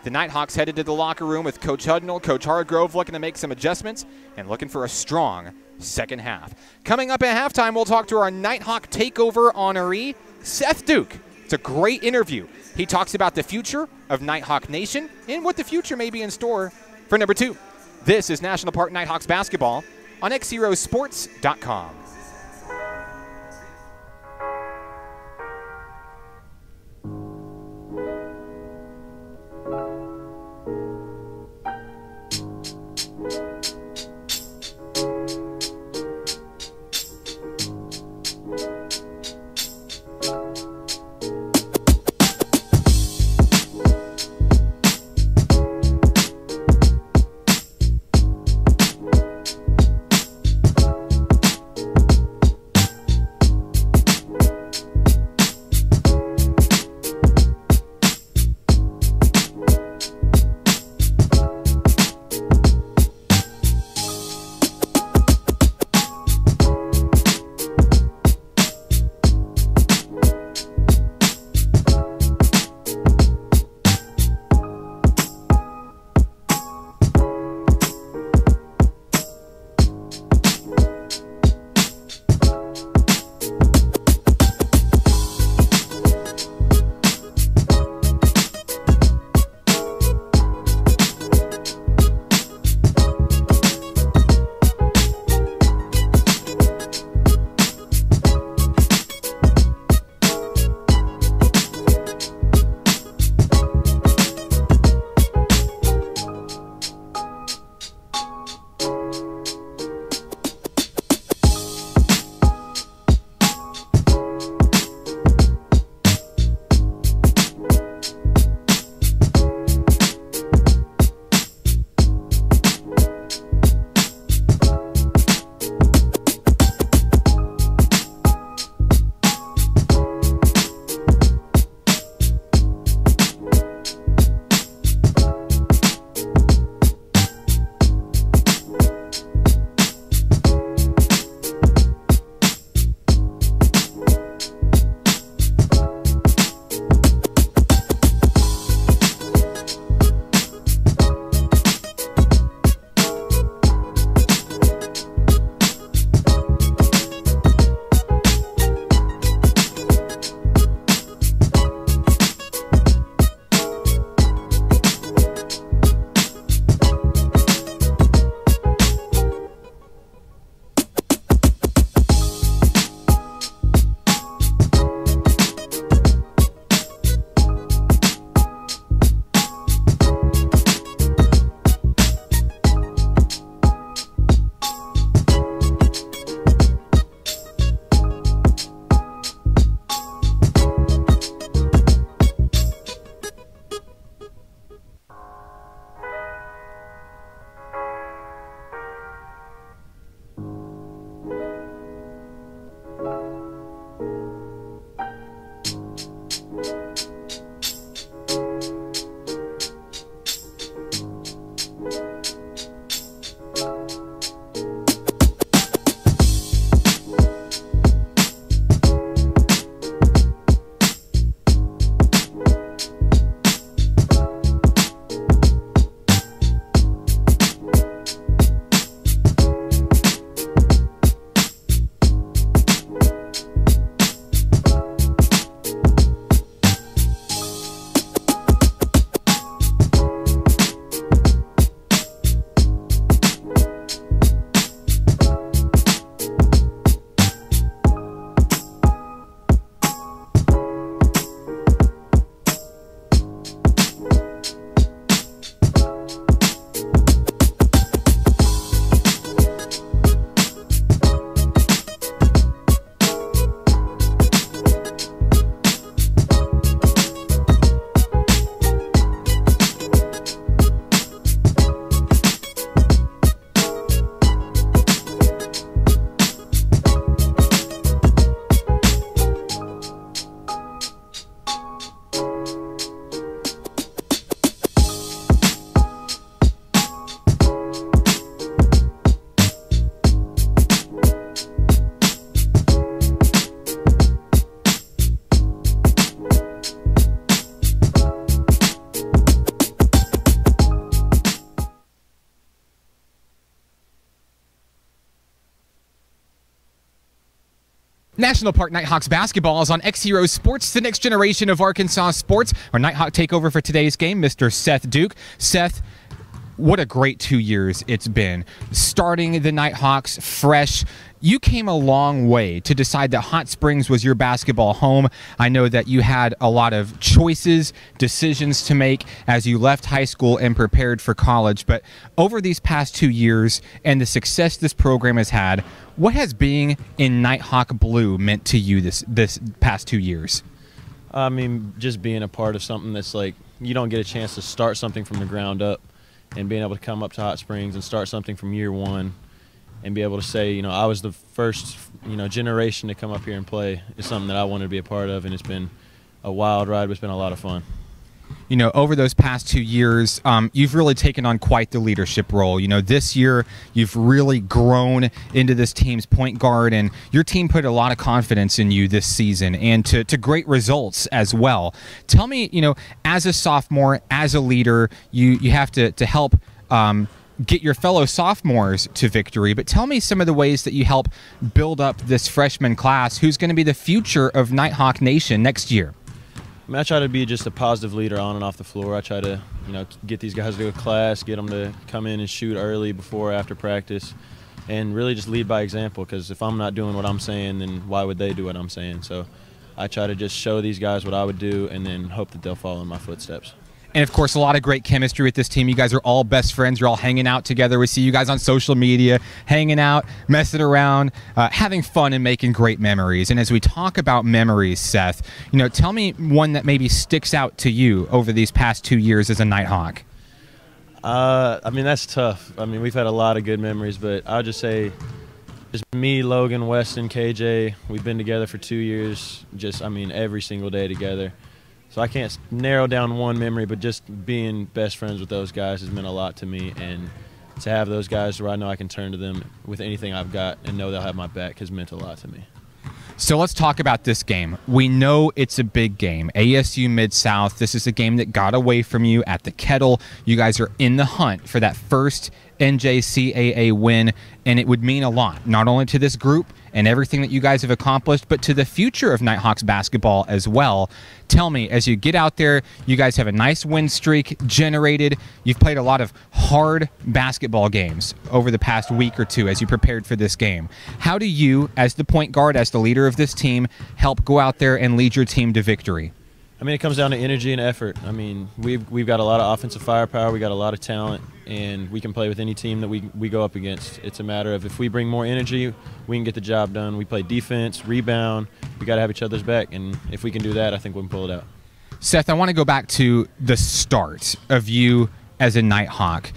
[SPEAKER 2] The Nighthawks headed to the locker room with Coach Hudnall, Coach Hardgrove looking to make some adjustments and looking for a strong second half. Coming up at halftime, we'll talk to our Nighthawk takeover honoree, Seth Duke. It's a great interview. He talks about the future of Nighthawk Nation and what the future may be in store for number 2. This is National Park Nighthawks basketball on XZeroSports.com.
[SPEAKER 1] National Park Nighthawks basketball is on XZero Sports, the next generation of Arkansas sports. Our Nighthawk takeover for today's game, Mr. Seth Duke. Seth, what a great 2 years it's been. Starting the Nighthawks fresh, you came a long way to decide that Hot Springs was your basketball home. I know that you had a lot of choices, decisions to make as you left high school and prepared for college. But over these past 2 years and the success this program has had, what has being in Nighthawk Blue meant to you this past 2 years?
[SPEAKER 4] I mean, just being a part of something that's like, you don't get a chance to start something from the ground up, and being able to come up to Hot Springs and start something from year one and be able to say, you know, I was the first, generation to come up here and play is something that I wanted to be a part of, and it's been a wild ride, but it's been a lot of fun.
[SPEAKER 1] Over those past 2 years, you've really taken on quite the leadership role. This year, you've really grown into this team's point guard, and your team put a lot of confidence in you this season and to great results as well. Tell me, as a sophomore, as a leader, you have to help get your fellow sophomores to victory, but tell me some of the ways that you help build up this freshman class who's going to be the future of Nighthawk Nation next year.
[SPEAKER 4] I try to be just a positive leader on and off the floor. I try to, get these guys to go to class, get them to come in and shoot early, before, after practice, and really just lead by example, because if I'm not doing what I'm saying, then why would they do what I'm saying? So I try to just show these guys what I would do and then hope that they'll follow in my footsteps.
[SPEAKER 1] And, of course, a lot of great chemistry with this team. You guys are all best friends. You're all hanging out together. We see you guys on social media, hanging out, messing around, having fun and making great memories. And as we talk about memories, Seth, tell me one that maybe sticks out to you over these past 2 years as a Nighthawk.
[SPEAKER 4] That's tough. We've had a lot of good memories, but I'll just say just me, Logan, Weston, KJ, we've been together for 2 years, every single day together. So I can't narrow down one memory, but just being best friends with those guys has meant a lot to me, and to have those guys where I know I can turn to them with anything I've got and know they'll have my back has meant a lot to me.
[SPEAKER 1] So let's talk about this game. We know it's a big game. ASU Mid-South, this is a game that got away from you at the Kettle. You guys are in the hunt for that first NJCAA win, and it would mean a lot, not only to this group and everything that you guys have accomplished, but to the future of Nighthawks basketball as well. Tell me, as you get out there, you guys have a nice win streak generated. You've played a lot of hard basketball games over the past week or two as you prepared for this game. How do you, as the point guard, as the leader of this team, help go out there and lead your team to victory?
[SPEAKER 4] It comes down to energy and effort. We've got a lot of offensive firepower. We got a lot of talent, and we can play with any team that we go up against. It's a matter of if we bring more energy, we can get the job done. We play defense, rebound. We got to have each other's back, and if we can do that, I think we can pull it out.
[SPEAKER 1] Seth, I want to go back to the start of you as a Nighthawk.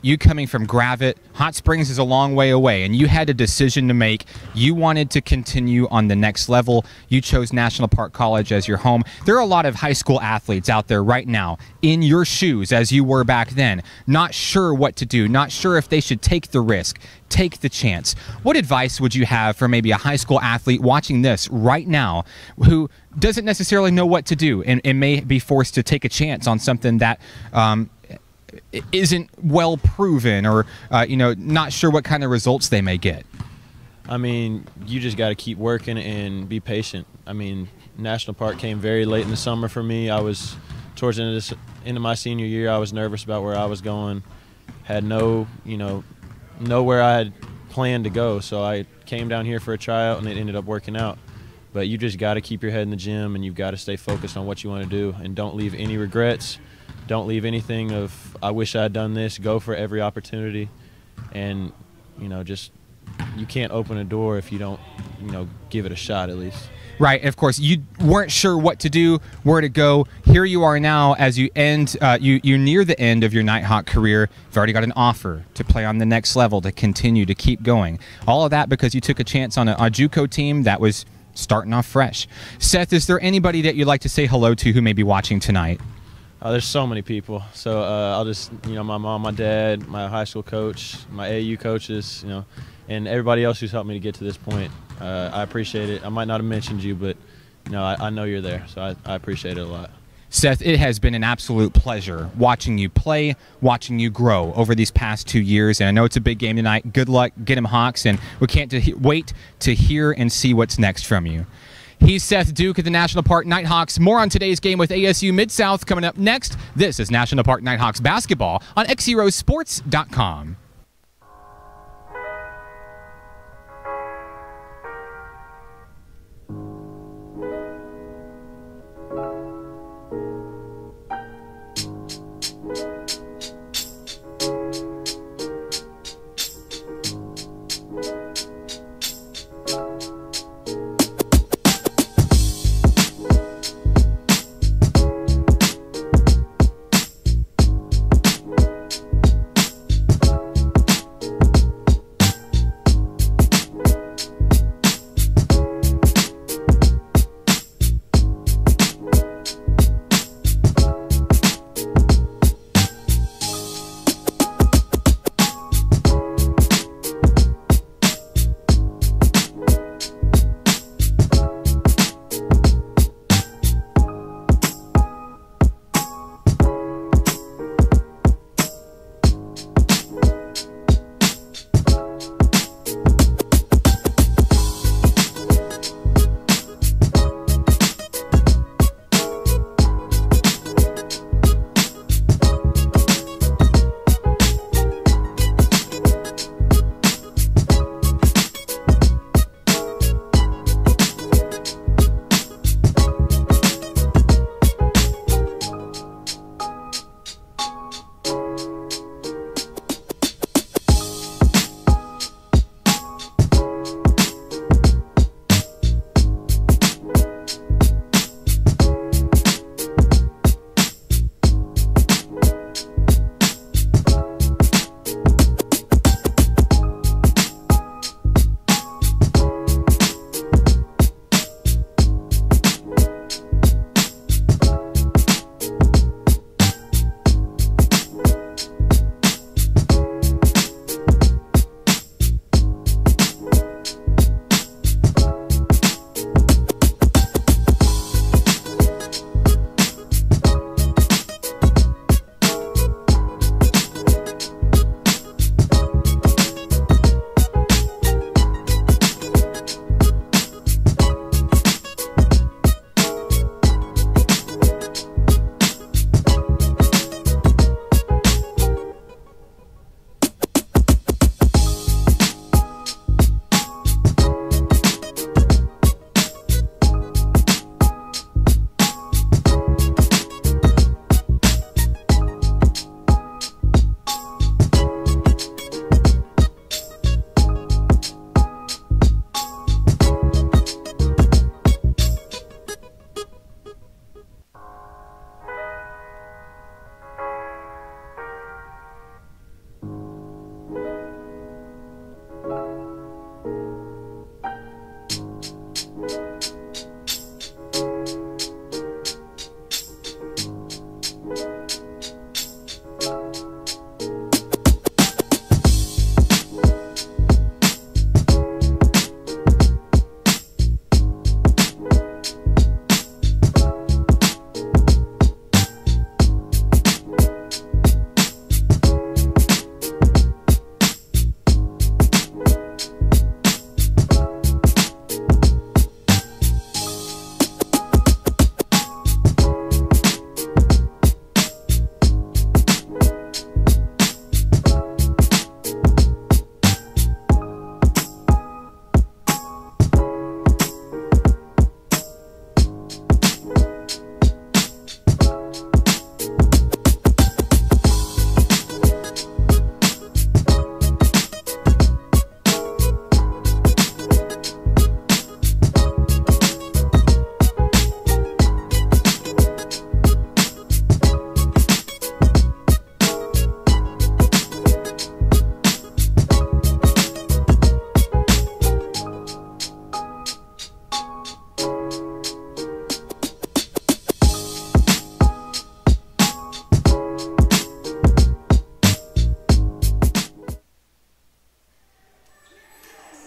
[SPEAKER 1] You coming from Gravette, Hot Springs is a long way away, and you had a decision to make. You wanted to continue on the next level. You chose National Park College as your home. There are a lot of high school athletes out there right now in your shoes as you were back then, not sure what to do, not sure if they should take the risk, take the chance. What advice would you have for maybe a high school athlete watching this right now who doesn't necessarily know what to do and may be forced to take a chance on something that isn't well proven, or not sure what kind of results they may get?
[SPEAKER 4] You just got to keep working and be patient. National Park came very late in the summer for me. I was towards the end of my senior year. I was nervous about where I was going, had nowhere I had planned to go, so I came down here for a tryout, and it ended up working out. But you just got to keep your head in the gym, and you've got to stay focused on what you want to do, and don't leave any regrets. Don't leave anything of, I wish I had done this. Go for every opportunity. And, you can't open a door if you don't, give it a shot at least.
[SPEAKER 1] Right. Of course, you weren't sure what to do, where to go. Here you are now as you end, you near the end of your Nighthawk career. You've already got an offer to play on the next level, to continue to keep going. All of that because you took a chance on a JUCO team that was starting off fresh. Seth, is there anybody that you'd like to say hello to who may be watching tonight?
[SPEAKER 4] There's so many people. So I'll just, my mom, my dad, my high school coach, my AU coaches, and everybody else who's helped me to get to this point. I appreciate it. I might not have mentioned you, but, I know you're there, so I appreciate it a lot.
[SPEAKER 1] Seth, it has been an absolute pleasure watching you play, watching you grow over these past 2 years. And I know it's a big game tonight. Good luck, get 'em Hawks, and we can't wait to hear and see what's next from you. He's Seth Duke of the National Park Nighthawks. More on today's game with ASU Mid-South coming up next. This is National Park Nighthawks basketball on XZeroSports.com.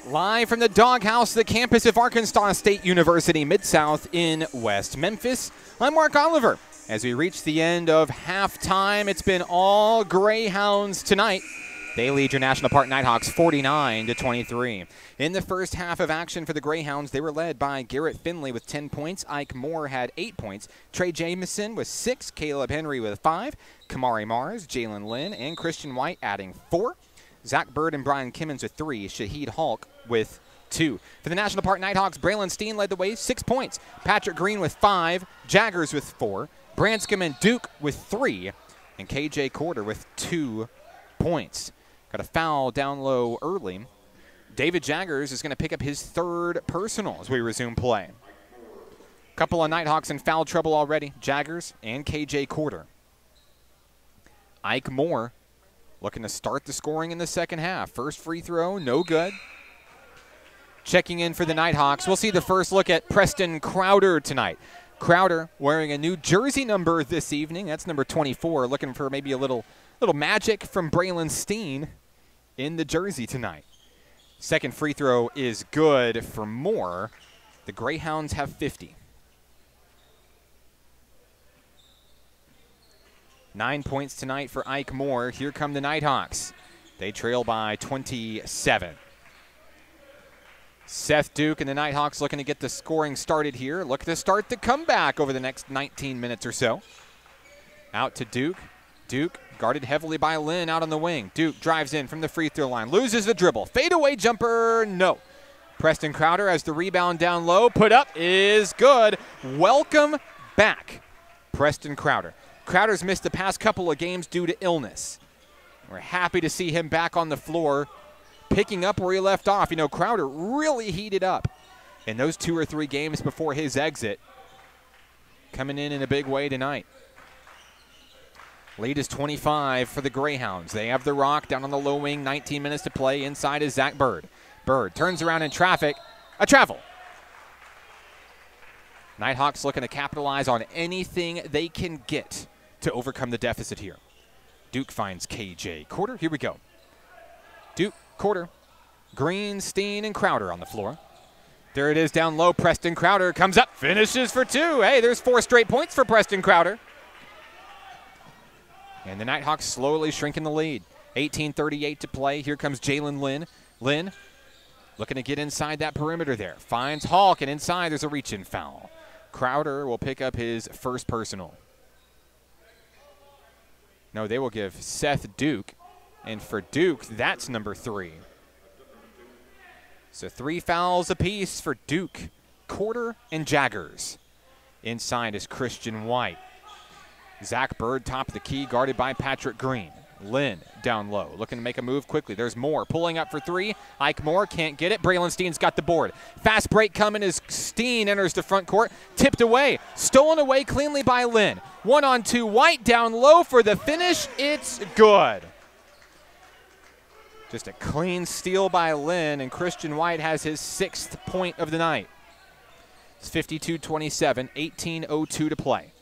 [SPEAKER 2] Live from the doghouse, the campus of Arkansas State University Mid-South in West Memphis, I'm Mark Oliver. As we reach the end of halftime, it's been all Greyhounds tonight. They lead your National Park Nighthawks 49-23. In the first half of action for the Greyhounds, they were led by Garrett Finley with 10 points. Ike Moore had 8 points. Trey Jameson with 6. Caleb Henry with 5. Kamari Mars, Jalen Lynn, and Christian White adding 4. Zach Bird and Brian Kimmons with 3. Shaheed Hulk with 2. For the National Park Nighthawks, Braylon Steen led the way, 6 points. Patrick Green with 5. Jaggers with 4. Branscombe and Duke with 3. And KJ Corder with 2 points. Got a foul down low early. David Jaggers is going to pick up his 3rd personal as we resume play. Couple of Nighthawks in foul trouble already. Jaggers and KJ Corder. Ike Moore looking to start the scoring in the second half. First free throw, no good. Checking in for the Nighthawks, we'll see the first look at Preston Crowder tonight. Crowder wearing a new jersey number this evening. That's number 24. Looking for maybe a little magic from Braylon Steen in the jersey tonight. Second free throw is good for Moore. The Greyhounds have 50. 9 points tonight for Ike Moore. Here come the Nighthawks. They trail by 27. Seth Duke and the Nighthawks looking to get the scoring started here. Look to start the comeback over the next 19 minutes or so. Out to Duke. Duke guarded heavily by Lynn out on the wing. Duke drives in from the free throw line. Loses the dribble. Fadeaway jumper, no. Preston Crowder has the rebound down low. Put up is good. Welcome back, Preston Crowder. Crowder's missed the past couple of games due to illness. We're happy to see him back on the floor, picking up where he left off. You know, Crowder really heated up in those 2 or 3 games before his exit. Coming in a big way tonight. Lead is 25 for the Greyhounds. They have the rock down on the low wing, 19 minutes to play. Inside is Zach Bird. Bird turns around in traffic. A travel. Nighthawks looking to capitalize on anything they can get to overcome the deficit here. Duke finds KJ Corder. Here we go. Duke, Corder, Green, Steen, and Crowder on the floor. There it is down low. Preston Crowder comes up, finishes for 2. Hey, there's 4 straight points for Preston Crowder. And the Nighthawks slowly shrinking the lead. 18:38 to play. Here comes Jalen Lynn. Lynn looking to get inside that perimeter there. Finds Hulk, and inside there's a reach-in foul. Crowder will pick up his first personal. No, they will give Seth Duke. And for Duke, that's number 3. So 3 fouls apiece for Duke, Corder, and Jaggers. Inside is Christian White. Zach Bird top of the key, guarded by Patrick Green. Lynn down low, looking to make a move quickly. There's Moore pulling up for 3. Ike Moore can't get it. Braylon Steen's got the board. Fast break coming as Steen enters the front court. Tipped away. Stolen away cleanly by Lynn. 1-on-2. White down low for the finish. It's good. Just a clean steal by Lynn, and Christian White has his 6th point of the night. It's 52-27, 18:02 to play.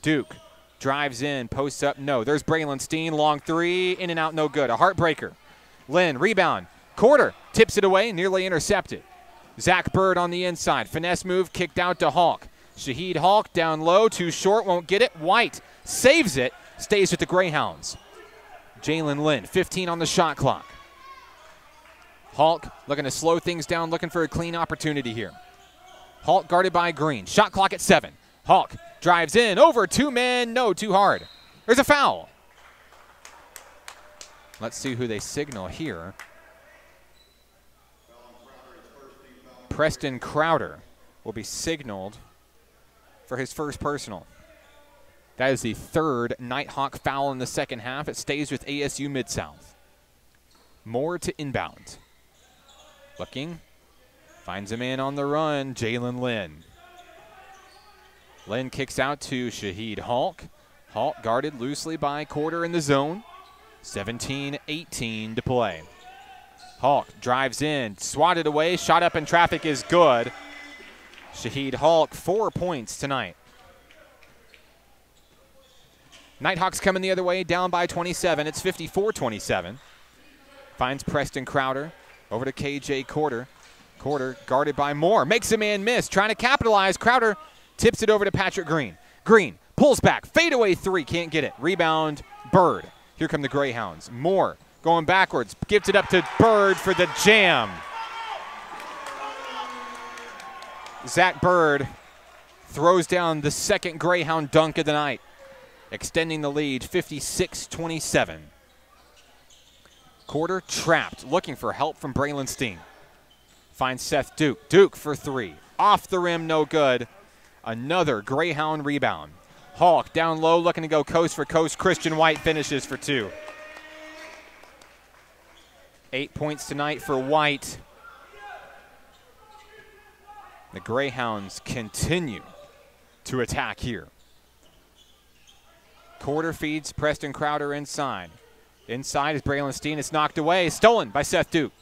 [SPEAKER 2] Duke drives in, posts up, no. There's Braylon Steen, long 3, in and out, no good. A heartbreaker. Lynn, rebound. Corder tips it away, nearly intercepted. Zach Bird on the inside. Finesse move, kicked out to Hulk. Shaheed Hulk down low, too short, won't get it. White saves it, stays with the Greyhounds. Jalen Lynn, 15 on the shot clock. Hulk looking to slow things down, looking for a clean opportunity here. Hulk guarded by Green. Shot clock at 7. Hulk drives in, over 2 men, no, too hard. There's a foul. Let's see who they signal here. Preston Crowder will be signaled for his first personal. That is the 3rd Nighthawk foul in the second half. It stays with ASU Mid-South. Moore to inbound. Looking, finds him in on the run, Jalen Lynn. Lynn kicks out to Shaheed Hulk. Hulk guarded loosely by Corder in the zone. 17-18 to play. Hulk drives in, swatted away, shot up in traffic is good. Shaheed Hulk, 4 points tonight. Nighthawks coming the other way, down by 27. It's 54-27. Finds Preston Crowder. Over to KJ Corder. Corder guarded by Moore. Makes a man miss. Trying to capitalize. Crowder tips it over to Patrick Green. Green pulls back, fadeaway three, can't get it. Rebound, Bird. Here come the Greyhounds. Moore going backwards, gives it up to Bird for the jam. Zach Bird throws down the second Greyhound dunk of the night, extending the lead 56-27. Quarter trapped, looking for help from Braylon Steen. Finds Seth Duke. Duke for three. Off the rim, no good. Another Greyhound rebound. Hawk down low, looking to go coast for coast. Christian White finishes for two. 8 points tonight for White. The Greyhounds continue to attack here. Quarter feeds Preston Crowder inside. Inside is Braylon Steen. It's knocked away. Stolen by Seth Duke.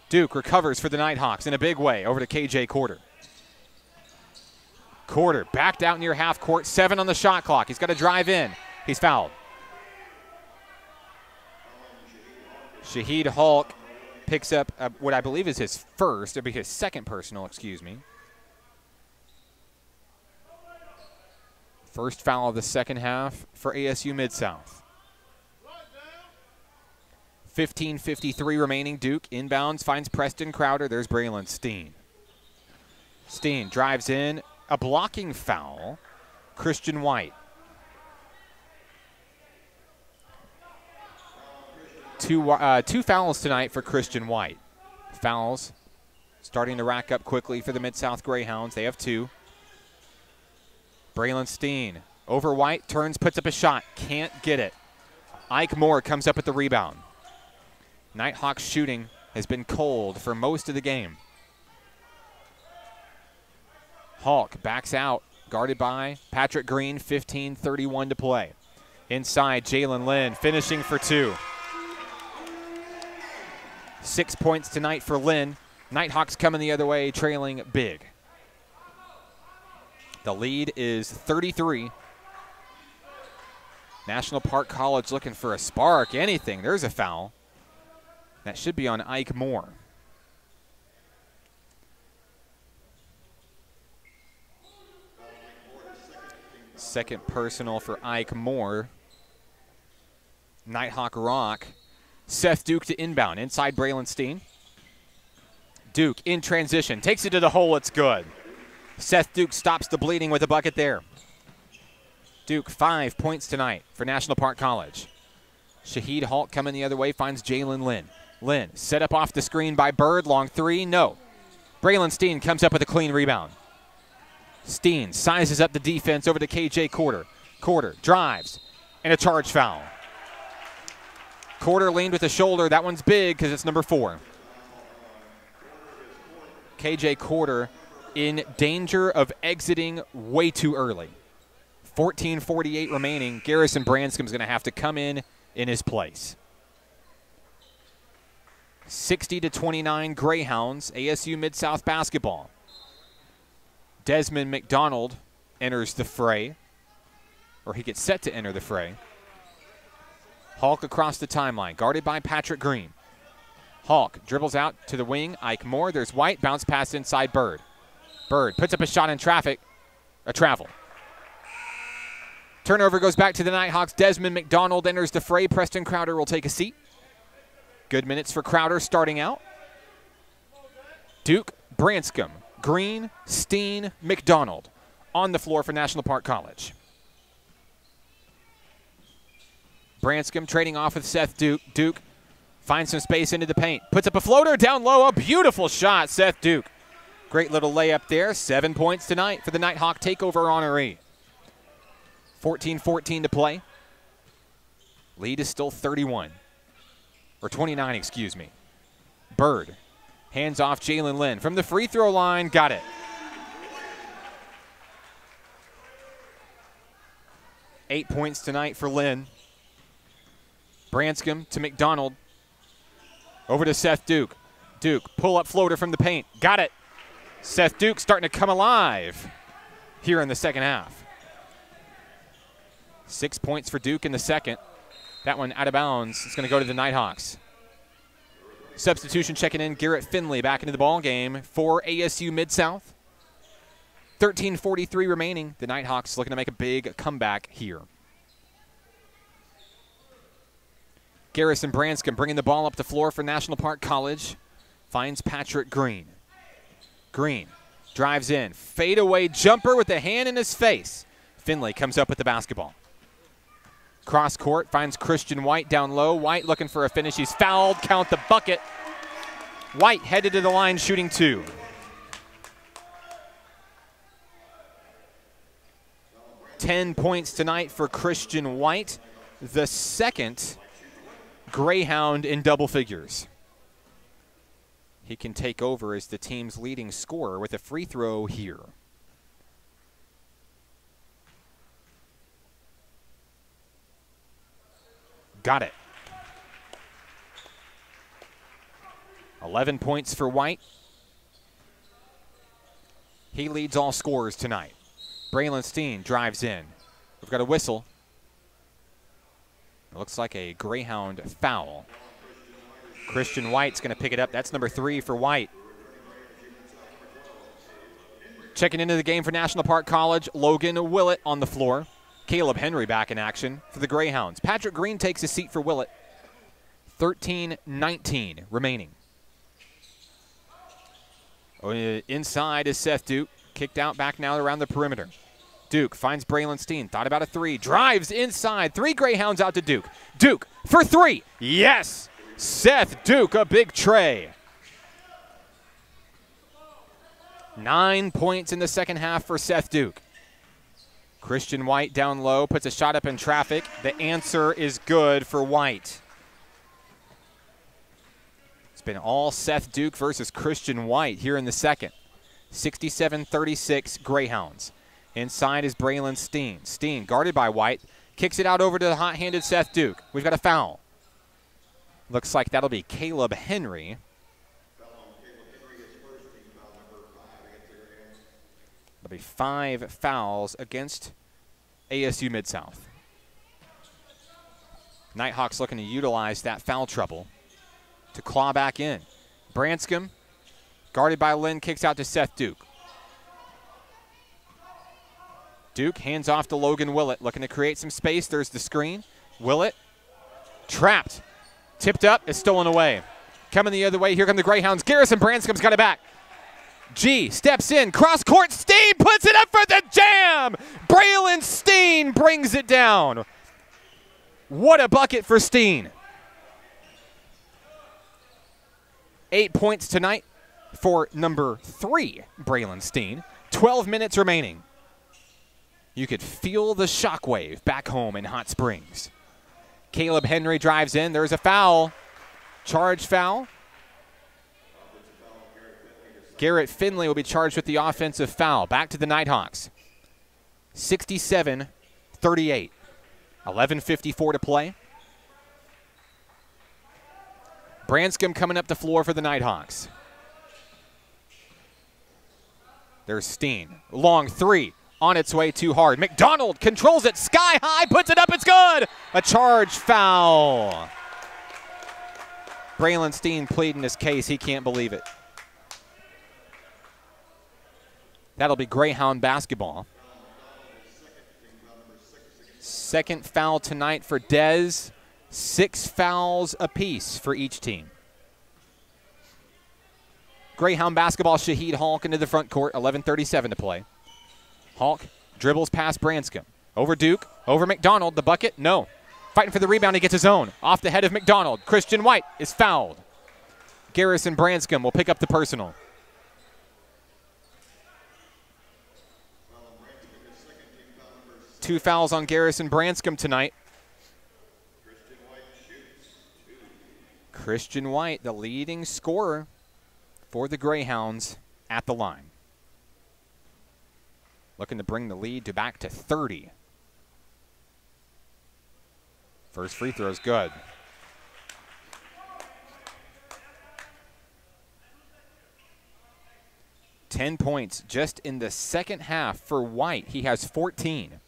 [SPEAKER 2] Duke recovers for the Nighthawks in a big way over to KJ Quarter. Quarter backed out near half court. 7 on the shot clock. He's got to drive in. He's fouled. Shahid Hulk picks up what I believe is his first. It'll be his second personal, excuse me. First foul of the second half for ASU Mid-South. 15:53 remaining. Duke inbounds, finds Preston Crowder. There's Braylon Steen. Steen drives in. A blocking foul. Christian White. Two fouls tonight for Christian White. Fouls starting to rack up quickly for the Mid-South Greyhounds. They have 2. Braylon Steen over White, turns, puts up a shot. Can't get it. Ike Moore comes up with the rebound. Nighthawks shooting has been cold for most of the game. Hulk backs out, guarded by Patrick Green, 15:31 to play. Inside, Jalen Lynn finishing for 2. 6 points tonight for Lynn. Nighthawks coming the other way, trailing big. The lead is 33. National Park College looking for a spark, anything. There's a foul. That should be on Ike Moore. Second personal for Ike Moore. Nighthawk rock. Seth Duke to inbound. Inside Braylon Steen. Duke in transition. Takes it to the hole. It's good. Seth Duke stops the bleeding with a bucket there. Duke 5 points tonight for National Park College. Shahid Hulk coming the other way, finds Jalen Lynn. Lynn set up off the screen by Bird. Long three. No. Braylon Steen comes up with a clean rebound. Steen sizes up the defense over to KJ Quarter. Quarter drives and a charge foul. Quarter leaned with a shoulder. That one's big because it's number 4. KJ Quarter in danger of exiting way too early. 14:48 remaining. Garrison Branscom's going to have to come in his place. 60-29 Greyhounds, ASU Mid-South basketball. Desmond McDonald enters the fray, or he gets set to enter the fray. Hulk across the timeline, guarded by Patrick Green. Hulk dribbles out to the wing. Ike Moore, there's White, bounce pass inside Bird. Bird puts up a shot in travel. Turnover goes back to the Nighthawks. Desmond McDonald enters the fray. Preston Crowder will take a seat. Good minutes for Crowder starting out. Duke, Branscom, Green, Steen, McDonald on the floor for National Park College. Branscom trading off with Seth Duke. Duke finds some space into the paint. Puts up a floater down low. A beautiful shot, Seth Duke. Great little layup there. 7 points tonight for the Nighthawk takeover honoree. 14-14 to play. Lead is still 31. Or 29, excuse me. Bird hands off Jalen Lynn from the free throw line. Got it. Eight points tonight for Lynn. Branscom to McDonald. Over to Seth Duke. Duke, pull-up floater from the paint. Got it. Seth Duke starting to come alive here in the second half. 6 points for Duke in the second. That one out of bounds. It's going to go to the Nighthawks. Substitution checking in. Garrett Finley back into the ball game for ASU Mid-South. 13:43 remaining. The Nighthawks looking to make a big comeback here. Garrison Branscombe bringing the ball up the floor for National Park College. Finds Patrick Green. Green drives in. Fadeaway jumper with the hand in his face. Finley comes up with the basketball. Cross court finds Christian White down low. White looking for a finish. He's fouled. Count the bucket. White headed to the line shooting 2. Ten points tonight for Christian White, the second Greyhound in double figures. He can take over as the team's leading scorer with a free throw here. Got it. 11 points for White. He leads all scorers tonight. Braylon Steen drives in. We've got a whistle. It looks like a Greyhound foul. Christian White's going to pick it up. That's number 3 for White. Checking into the game for National Park College, Logan Willett on the floor. Caleb Henry back in action for the Greyhounds. Patrick Green takes a seat for Willett. 13-19 remaining. Inside is Seth Duke. Kicked out back now around the perimeter. Duke finds Braylon Steen. Thought about a 3. Drives inside. 3 Greyhounds out to Duke. Duke for 3. Yes! Seth Duke, a big tray. 9 points in the second half for Seth Duke. Christian White down low, puts a shot up in traffic. The answer is good for White. It's been all Seth Duke versus Christian White here in the second. 67-36 Greyhounds. Inside is Braylon Steen. Steen guarded by White. Kicks it out over to the hot-handed Seth Duke. We've got a foul. Looks like that'll be Caleb Henry. There'll be 5 fouls against ASU Mid-South. Nighthawks looking to utilize that foul trouble to claw back in. Branscombe, guarded by Lynn, kicks out to Seth Duke. Duke hands off to Logan Willett, looking to create some space. There's the screen. Willett, trapped. Tipped up, is stolen away. Coming the other way, here come the Greyhounds. Garrison Branscombe's got it back. G steps in, cross court, Steen puts it up for the jam! Braylon Steen brings it down. What a bucket for Steen. 8 points tonight for number 3, Braylon Steen. 12 minutes remaining. You could feel the shockwave back home in Hot Springs. Caleb Henry drives in. There's a foul. Charge foul. Garrett Finley will be charged with the offensive foul. Back to the Nighthawks. 67-38. 11:54 to play. Branscombe coming up the floor for the Nighthawks. There's Steen. Long 3. On its way too hard. McDonald controls it. Sky high. Puts it up. It's good. A charge foul. Braylon Steen pleading his case. He can't believe it. That'll be Greyhound basketball. Second foul tonight for Dez. 6 fouls apiece for each team. Greyhound basketball, Shaheed Halk into the front court. 11:37 to play. Halk dribbles past Branscombe. Over Duke. Over McDonald. The bucket? No. Fighting for the rebound. He gets his own. Off the head of McDonald. Christian White is fouled. Garrison Branscombe will pick up the personal. Two fouls on Garrison Branscombe tonight. Christian White, the leading scorer for the Greyhounds at the line. Looking to bring the lead to back to 30. First free throw is good. Ten points just in the second half for White. He has 14.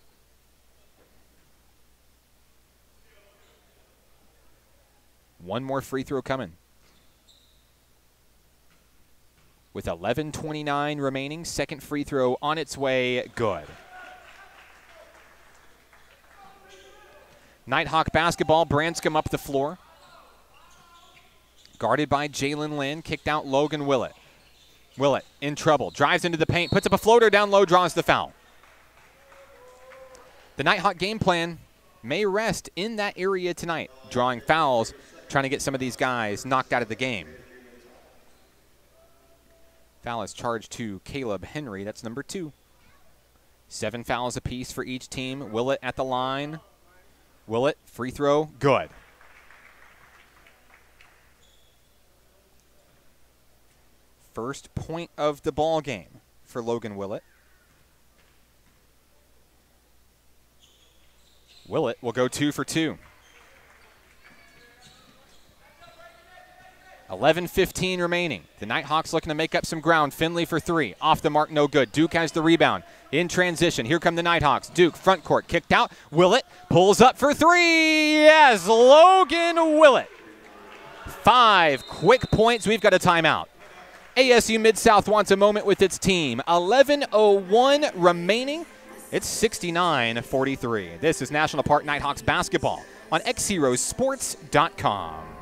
[SPEAKER 2] One more free throw coming. with 11:29 remaining. Second free throw on its way, good. Nighthawk basketball, Branscombe up the floor. Guarded by Jalen Lynn, kicked out Logan Willett. Willett in trouble, drives into the paint, puts up a floater down low, draws the foul. The Nighthawk game plan may rest in that area tonight, drawing fouls, trying to get some of these guys knocked out of the game. Foul is charged to Caleb Henry, that's number 2. 7 fouls apiece for each team. Willett at the line. Willett, free throw, good. First point of the ball game for Logan Willett. Willett will go 2 for 2. 11:15 remaining. The Nighthawks looking to make up some ground. Finley for 3. Off the mark, no good. Duke has the rebound. In transition, here come the Nighthawks. Duke, front court, kicked out. Willett pulls up for 3. Yes, Logan Willett. 5 quick points. We've got a timeout. ASU Mid-South wants a moment with its team. 11:01 remaining. It's 69-43. This is National Park Nighthawks basketball on XZeroSports.com.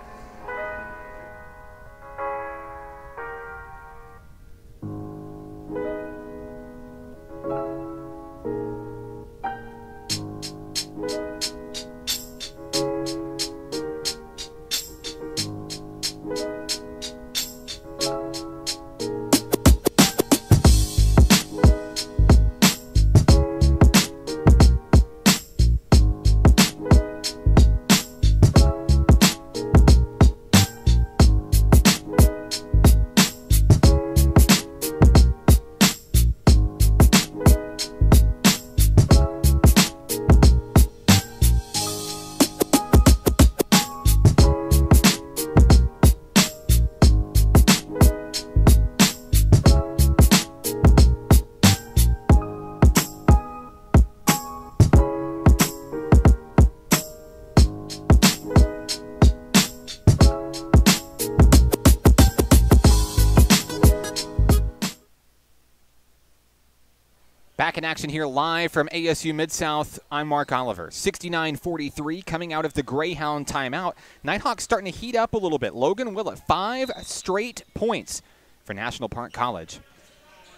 [SPEAKER 2] Back in action here live from ASU Mid-South. I'm Mark Oliver. 69-43 coming out of the Greyhound timeout. Nighthawks starting to heat up a little bit. Logan Willett, 5 straight points for National Park College.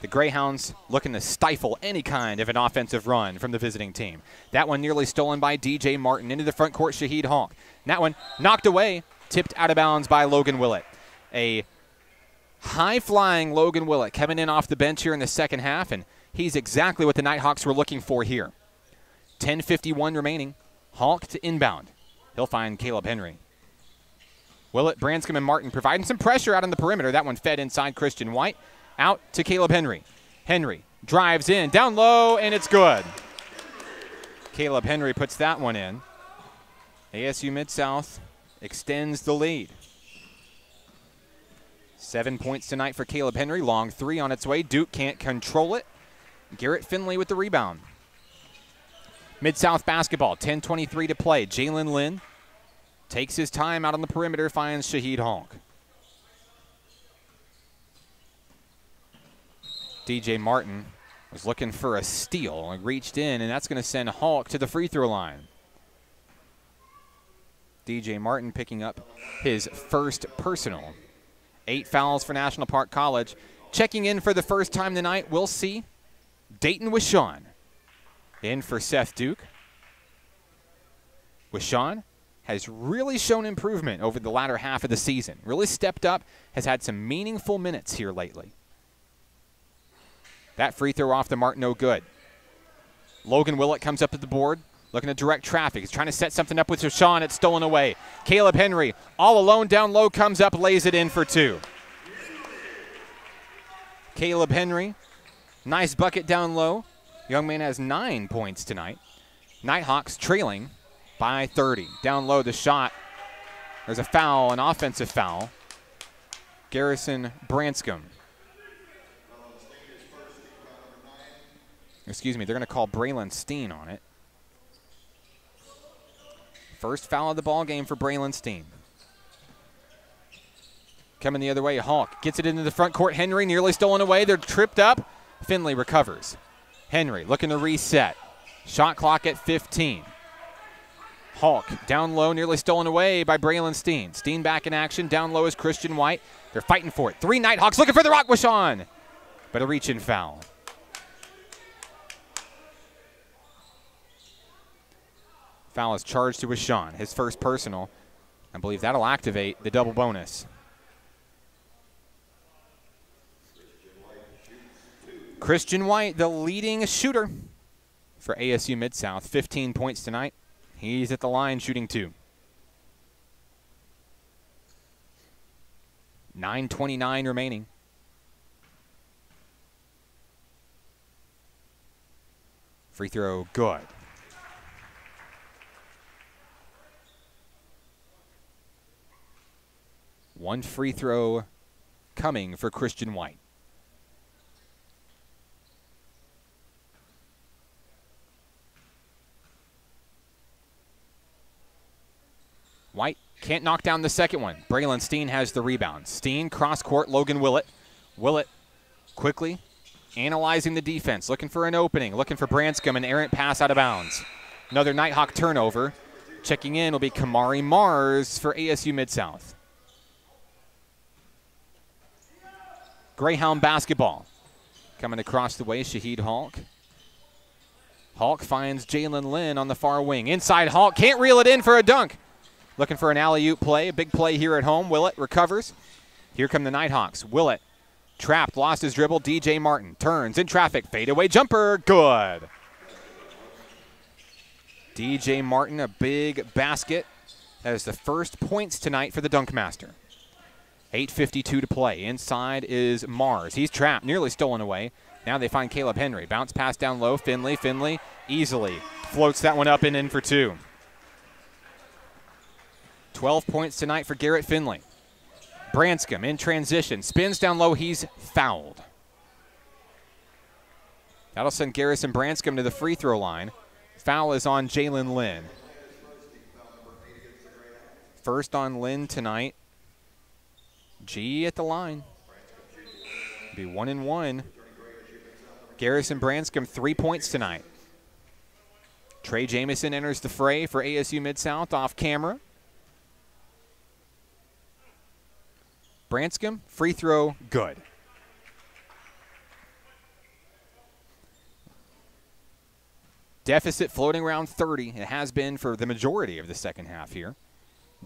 [SPEAKER 2] The Greyhounds looking to stifle any kind of an offensive run from the visiting team. That one nearly stolen by DJ Martin. Into the front court, Shaheed Honk. That one knocked away, tipped out of bounds by Logan Willett. A high-flying Logan Willett coming in off the bench here in the second half, and he's exactly what the Nighthawks were looking for here. 10:51 remaining. Honk to inbound. He'll find Caleb Henry. Willett, Branscombe, and Martin providing some pressure out on the perimeter. That one fed inside Christian White. Out to Caleb Henry. Henry drives in, down low, and it's good. Caleb Henry puts that one in. ASU Mid-South extends the lead. 7 points tonight for Caleb Henry. Long 3 on its way. Duke can't control it. Garrett Finley with the rebound. Mid-South basketball, 10:23 to play. Jalen Lynn takes his time out on the perimeter, finds Shaheed Honk. DJ Martin was looking for a steal and reached in, and that's going to send Honk to the free throw line. DJ Martin picking up his first personal. 8 fouls for National Park College. Checking in for the first time tonight, we'll see Dayton Wishon in for Seth Duke. Wishon has really shown improvement over the latter half of the season. Really stepped up, has had some meaningful minutes here lately. That free throw off the mark, no good. Logan Willett comes up to the board, looking to direct traffic. He's trying to set something up with Wishon. It's stolen away. Caleb Henry, all alone down low, comes up, lays it in for 2. Caleb Henry, nice bucket down low. Young man has 9 points tonight. Nighthawks trailing by 30. Down low, the shot. There's a foul, an offensive foul. Garrison Branscombe. Excuse me, they're going to call Braylon Steen on it. First foul of the ball game for Braylon Steen. coming the other way. Hulk gets it into the front court. Henry nearly stolen away. They're tripped up. Finley recovers. Henry looking to reset. Shot clock at 15. Hulk down low, nearly stolen away by Braylon Steen. Steen back in action. Down low is Christian White. They're fighting for it. 3 Nighthawks looking for the rock. Wishon, but a reach-in foul. Foul is charged to Wishon, his first personal. I believe that'll activate the double bonus. Christian White, the leading shooter for ASU Mid-South. 15 points tonight. He's at the line shooting 2. 9:29 remaining. Free throw, good. One free throw coming for Christian White. White can't knock down the second one. Braylon Steen has the rebound. Steen, cross court, Logan Willett. Willett quickly analyzing the defense, looking for an opening, looking for Branscombe, an errant pass out of bounds. Another Nighthawk turnover. Checking in will be Kamari Mars for ASU Mid-South. Greyhound basketball. Coming across the way, Shaheed Hulk. Hulk finds Jalen Lynn on the far wing. Inside Hulk, can't reel it in for a dunk. Looking for an alley-oop play, a big play here at home. Willett recovers. Here come the Nighthawks. Willett trapped, lost his dribble. DJ Martin turns in traffic. Fadeaway jumper, good. DJ Martin, a big basket. That is the first points tonight for the Dunk Master. 8:52 to play. Inside is Mars. He's trapped, nearly stolen away. Now they find Caleb Henry. Bounce pass down low. Finley easily floats that one up and in for 2. 12 points tonight for Garrett Finley. Branscombe in transition. Spins down low. He's fouled. That'll send Garrison Branscombe to the free throw line. Foul is on Jalen Lynn. First on Lynn tonight. G at the line. Be 1-1. Garrison Branscombe, 3 points tonight. Trey Jamison enters the fray for ASU Mid-South off camera. Branscombe, free throw, good. Deficit floating around 30. It has been for the majority of the second half here.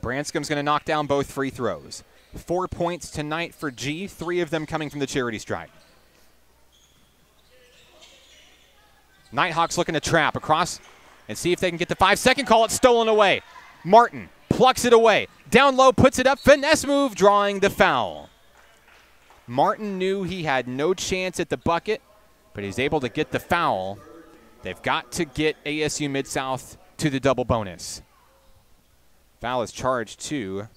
[SPEAKER 2] Branscombe's going to knock down both free throws. 4 points tonight for G, 3 of them coming from the charity stripe. Nighthawks looking to trap across and see if they can get the 5-second call. It's stolen away. Martin plucks it away. Down low, puts it up. Finesse move, drawing the foul. Martin knew he had no chance at the bucket, but he's able to get the foul. They've got to get ASU Mid-South to the double bonus. Foul is charged to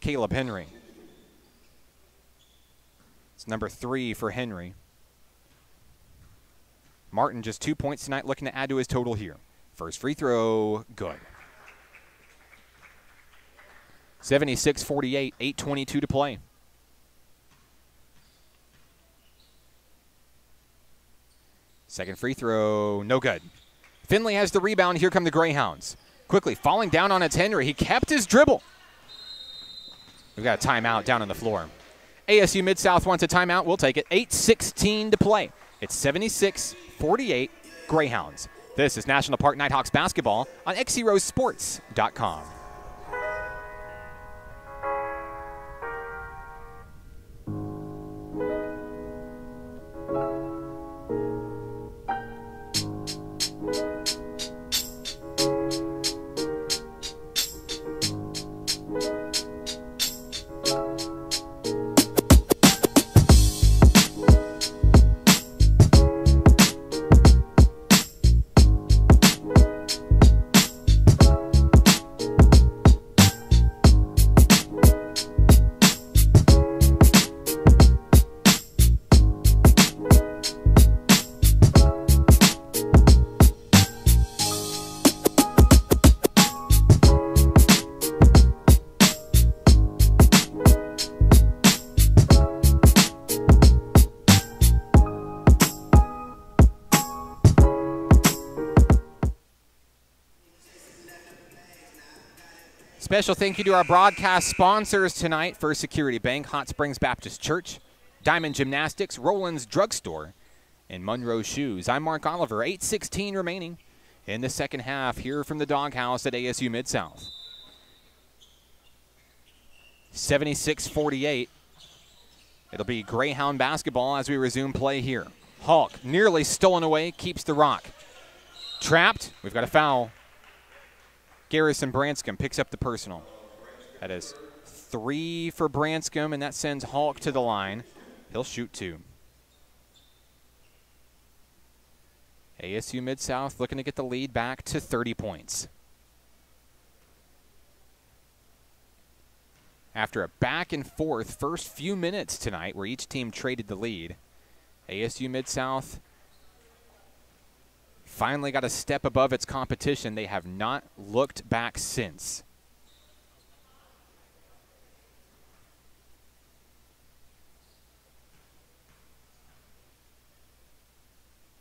[SPEAKER 2] Caleb Henry. It's number 3 for Henry. Martin just 2 points tonight, looking to add to his total here. First free throw, good. 76-48, 8:22 to play. Second free throw, no good. Finley has the rebound. Here come the Greyhounds. Quickly falling down on it's Henry. He kept his dribble. We've got a timeout down on the floor. ASU Mid-South wants a timeout. We'll take it. 8:16 to play. It's 76-48 Greyhounds. This is National Park Nighthawks basketball on XZeroSports.com. Special thank you to our broadcast sponsors tonight: First Security Bank, Hot Springs Baptist Church, Diamond Gymnastics, Roland's Drugstore, and Monroe Shoes. I'm Mark Oliver. 8:16 remaining in the second half here from the Doghouse at ASU Mid-South. 76-48. It'll be Greyhound basketball as we resume play here. Hulk nearly stolen away, keeps the rock. Trapped. We've got a foul. Garrison Branscombe picks up the personal. That is 3 for Branscombe, and that sends Hulk to the line. He'll shoot 2. ASU Mid-South looking to get the lead back to 30 points. After a back-and-forth first few minutes tonight where each team traded the lead, ASU Mid-South finally got a step above its competition. They have not looked back since.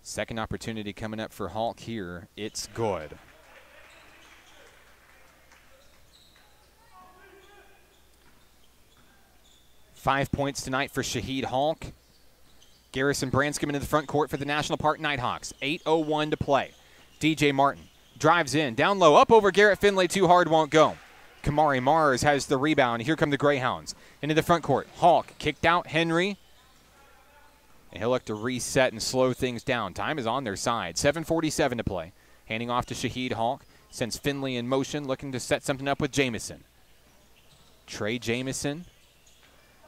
[SPEAKER 2] Second opportunity coming up for Hulk here. It's good. Five points tonight for Shaheed Hulk. Garrison Branscombe into the front court for the National Park Nighthawks. 8:01 to play. DJ Martin drives in, down low, up over Garrett Finley, too hard, won't go. Kamari Mars has the rebound. Here come the Greyhounds into the front court. Hulk kicked out Henry. And he'll look to reset and slow things down. Time is on their side. 7:47 to play. Handing off to Shaheed Hulk. Sends Finley in motion, looking to set something up with Jamison. Trey Jamison.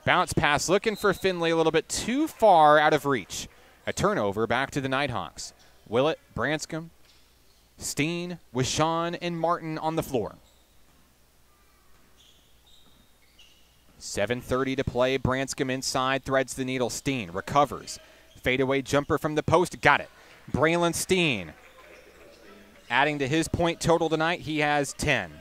[SPEAKER 2] Bounce pass looking for Finley, a little bit too far out of reach. A turnover back to the Nighthawks. Willett, Branscombe, Steen, Wishon, and Martin on the floor. 7:30 to play. Branscombe inside, threads the needle. Steen recovers. Fadeaway jumper from the post. Got it. Braylon Steen. Adding to his point total tonight, he has 10.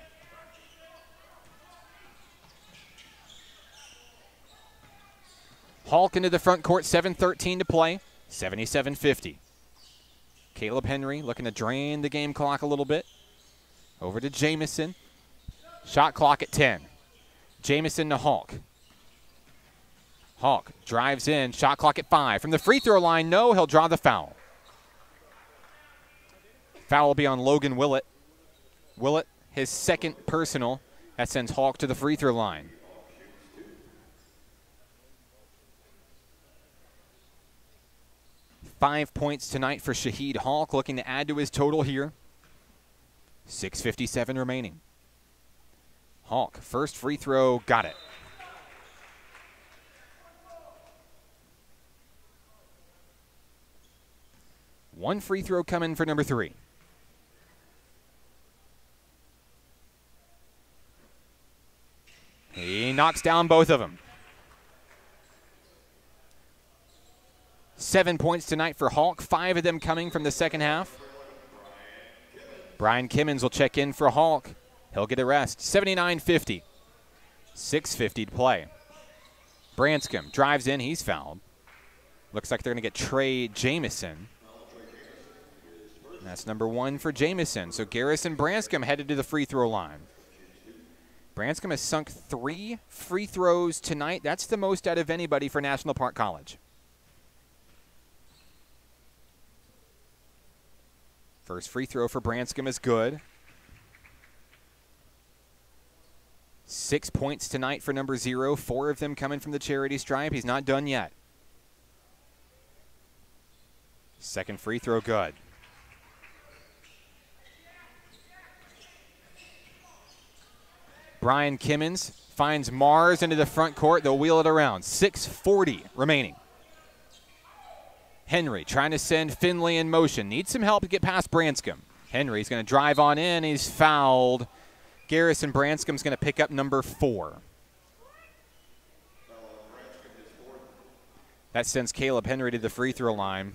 [SPEAKER 2] Hulk into the front court, 7:13 to play, 77-50. Caleb Henry looking to drain the game clock a little bit. Over to Jamison. Shot clock at 10. Jamison to Hulk. Hulk drives in, shot clock at 5. From the free throw line, no, he'll draw the foul. Foul will be on Logan Willett. Willett, his second personal. That sends Hulk to the free throw line. Five points tonight for Shaheed Hulk, looking to add to his total here. 6:57 remaining. Hulk, first free throw, got it. One free throw coming for number 3. He knocks down both of them. 7 points tonight for Hulk, 5 of them coming from the second half. Brian Kimmons will check in for Hulk. He'll get a rest. 79-50. 6:50 to play. Branscombe drives in. He's fouled. Looks like they're going to get Trey Jamison. That's number 1 for Jamison. So Garrison Branscombe headed to the free throw line. Branscombe has sunk 3 free throws tonight. That's the most out of anybody for National Park College. First free throw for Branscombe is good. 6 points tonight for number 0. 4 of them coming from the charity stripe. He's not done yet. Second free throw good. Brian Kimmons finds Mars into the front court. They'll wheel it around. 6:40 remaining. Henry trying to send Finley in motion. Needs some help to get past Branscombe. Henry's going to drive on in. He's fouled. Garrison Branscombe's going to pick up number 4. That sends Caleb Henry to the free throw line.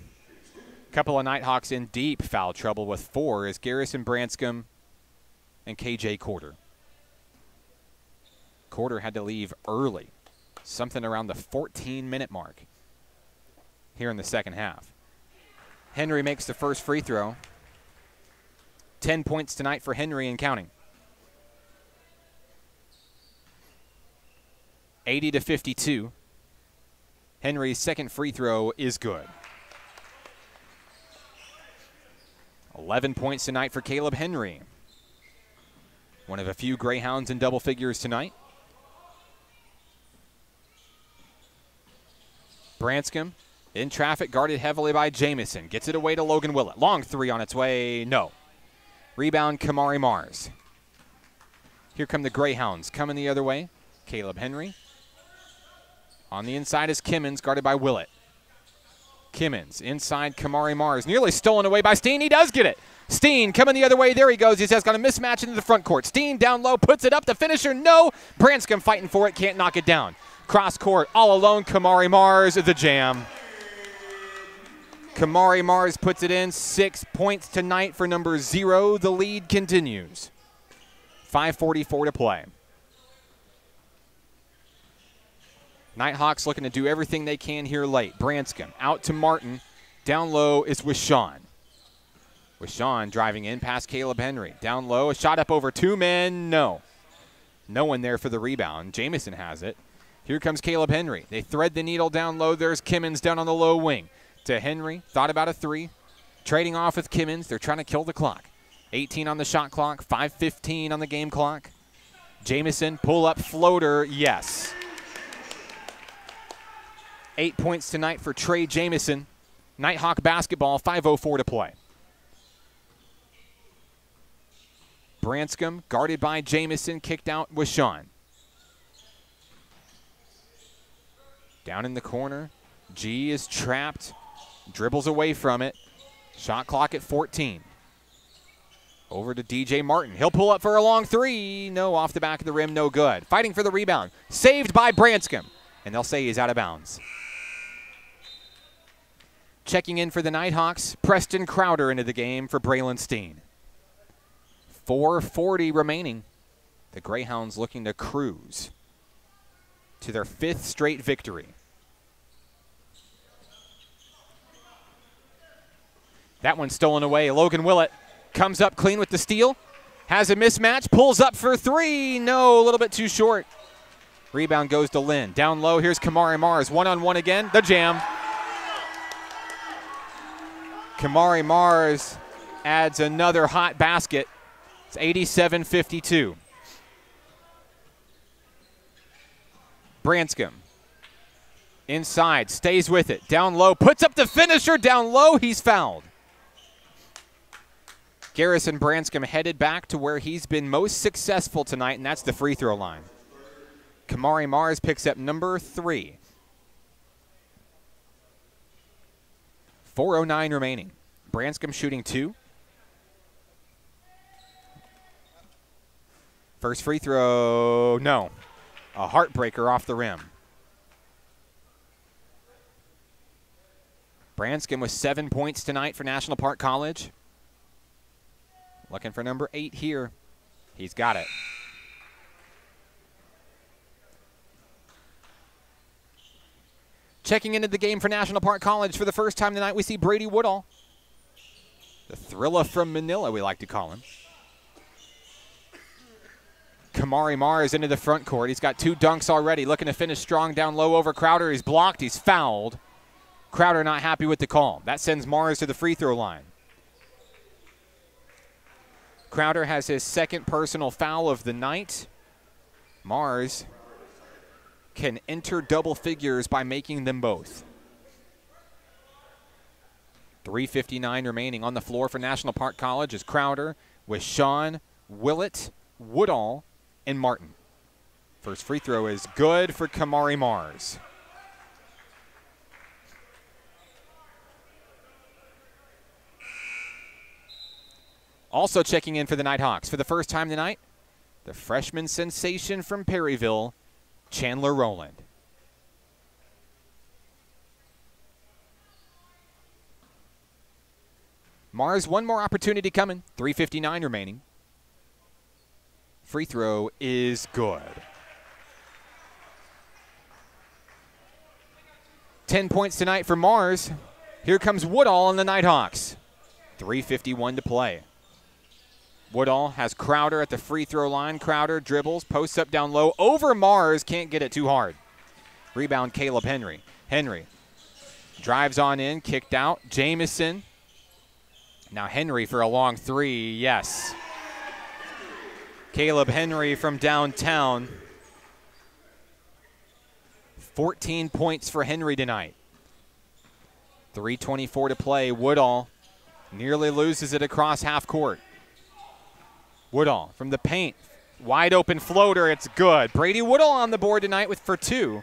[SPEAKER 2] A couple of Nighthawks in deep foul trouble with 4 is Garrison Branscombe and KJ Corder. Corder had to leave early, something around the 14-minute mark here in the second half. Henry makes the first free throw. 10 points tonight for Henry and counting. 80-52. Henry's second free throw is good. 11 points tonight for Caleb Henry. One of a few Greyhounds in double figures tonight. Branscombe in traffic, guarded heavily by Jamison. Gets it away to Logan Willett. Long three on its way, no. Rebound, Kamari Mars. Here come the Greyhounds coming the other way. Caleb Henry. On the inside is Kimmons, guarded by Willett. Kimmons inside Kamari Mars. Nearly stolen away by Steen. He does get it. Steen coming the other way. There he goes. He has got a mismatch into the front court. Steen down low, puts it up. The finisher, no. Branscombe fighting for it, can't knock it down. Cross court, all alone. Kamari Mars, the jam. Kamari Mars puts it in. 6 points tonight for number 0. The lead continues. 5:44 to play. Nighthawks looking to do everything they can here late. Branscombe out to Martin. Down low is Wishon. Wishon driving in past Caleb Henry. Down low, a shot up over 2 men. No. No one there for the rebound. Jamison has it. Here comes Caleb Henry. They thread the needle down low. There's Kimmons down on the low wing. To Henry. Thought about a 3. Trading off with Kimmons. They're trying to kill the clock. 18 on the shot clock. 5:15 on the game clock. Jamison, pull up floater. Yes. 8 points tonight for Trey Jamison. Nighthawk basketball, 5:04 to play. Branscombe, guarded by Jamison, kicked out with Sean. Down in the corner, G is trapped, dribbles away from it. Shot clock at 14. Over to DJ Martin. He'll pull up for a long 3. No, off the back of the rim, no good. Fighting for the rebound. Saved by Branscombe. And they'll say he's out of bounds. Checking in for the Nighthawks, Preston Crowder into the game for Braylon Steen. 4:40 remaining. The Greyhounds looking to cruise to their 5th straight victory. That one stolen away. Logan Willett comes up clean with the steal. Has a mismatch, pulls up for 3. No, a little bit too short. Rebound goes to Lynn. Down low, here's Kamari Mars. One-on-one again, the jam. Kamari Mars adds another hot basket. It's 87-52. Branscombe inside, stays with it. Down low, puts up the finisher. Down low, he's fouled. Garrison Branscombe headed back to where he's been most successful tonight, and that's the free throw line. Kamari Mars picks up number 3. 4:09 remaining. Branscombe shooting 2. First free throw, no. A heartbreaker off the rim. Branscombe with 7 points tonight for National Park College. Looking for number 8 here. He's got it. Checking into the game for National Park College for the first time tonight, we see Brady Woodall. The Thrilla from Manila, we like to call him. Kamari Mars into the front court. He's got 2 dunks already. Looking to finish strong down low over Crowder. He's blocked. He's fouled. Crowder not happy with the call. That sends Mars to the free throw line. Crowder has his 2nd personal foul of the night. Mars can enter double figures by making them both. 3:59 remaining on the floor for National Park College is Crowder with Sean, Willett, Woodall, and Martin. First free throw is good for Kamari Mars. Also checking in for the Nighthawks for the first time tonight, the freshman sensation from Perryville, Chandler Rowland. Mars, one more opportunity coming. 3:59 remaining. Free throw is good. 10 points tonight for Mars. Here comes Woodall on the Nighthawks. 3:51 to play. Woodall has Crowder at the free throw line. Crowder dribbles, posts up down low, over Mars, can't get it too hard. Rebound, Caleb Henry. Henry drives on in, kicked out. Jamison. Now Henry for a long three, yes. Caleb Henry from downtown. 14 points for Henry tonight. 3:24 to play. Woodall nearly loses it across half court. Woodall from the paint. Wide open floater, it's good. Brady Woodall on the board tonight for 2.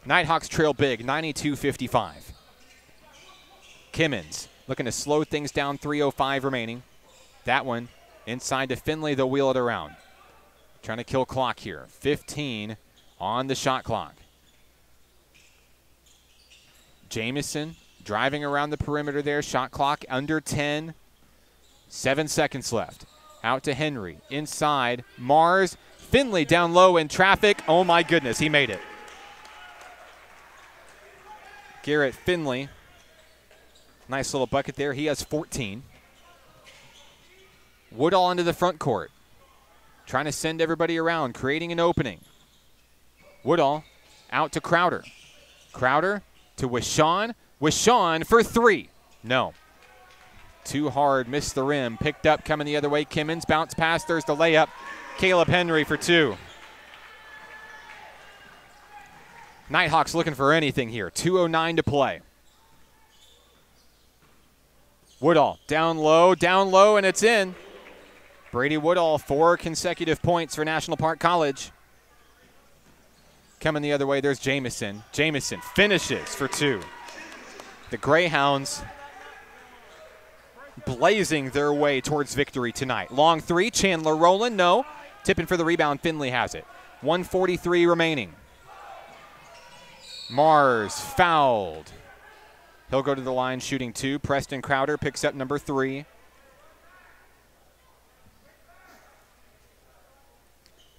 [SPEAKER 2] Nighthawks trail big, 92-55. Kimmins looking to slow things down, 3:05 remaining. That one inside to Finley, they'll wheel it around. Trying to kill clock here. 15 on the shot clock. Jamison driving around the perimeter there. Shot clock under 10. 7 seconds left. Out to Henry. Inside. Mars. Finley down low in traffic. Oh my goodness, he made it. Garrett Finley. Nice little bucket there. He has 14. Woodall into the front court. Trying to send everybody around, creating an opening. Woodall out to Crowder. Crowder to Wishon. Wishon for 3. No. Too hard, missed the rim. Picked up, coming the other way. Kimmins, bounce pass, there's the layup. Caleb Henry for 2. Nighthawks looking for anything here. 2:09 to play. Woodall down low, and it's in. Brady Woodall, 4 consecutive points for National Park College. Coming the other way, there's Jamison. Jamison finishes for 2. The Greyhounds blazing their way towards victory tonight. Long 3, Chandler Rowland, no. Tipping for the rebound, Finley has it. 1:43 remaining. Mars fouled. He'll go to the line shooting 2. Preston Crowder picks up number 3.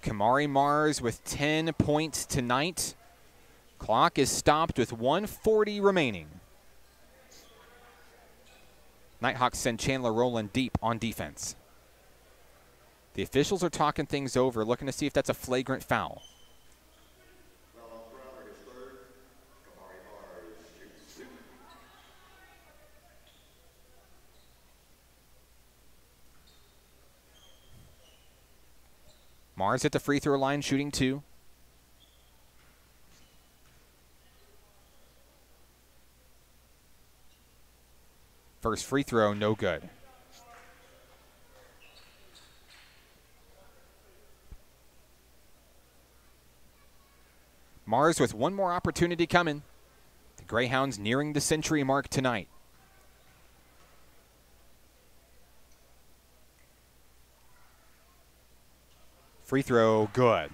[SPEAKER 2] Kamari Mars with 10 points tonight. Clock is stopped with 1:40 remaining. Nighthawks send Chandler Rowland deep on defense. The officials are talking things over, looking to see if that's a flagrant foul. Mars at the free throw line shooting 2. First free throw, no good. Mars with one more opportunity coming. The Greyhounds nearing the century mark tonight. Free throw, good.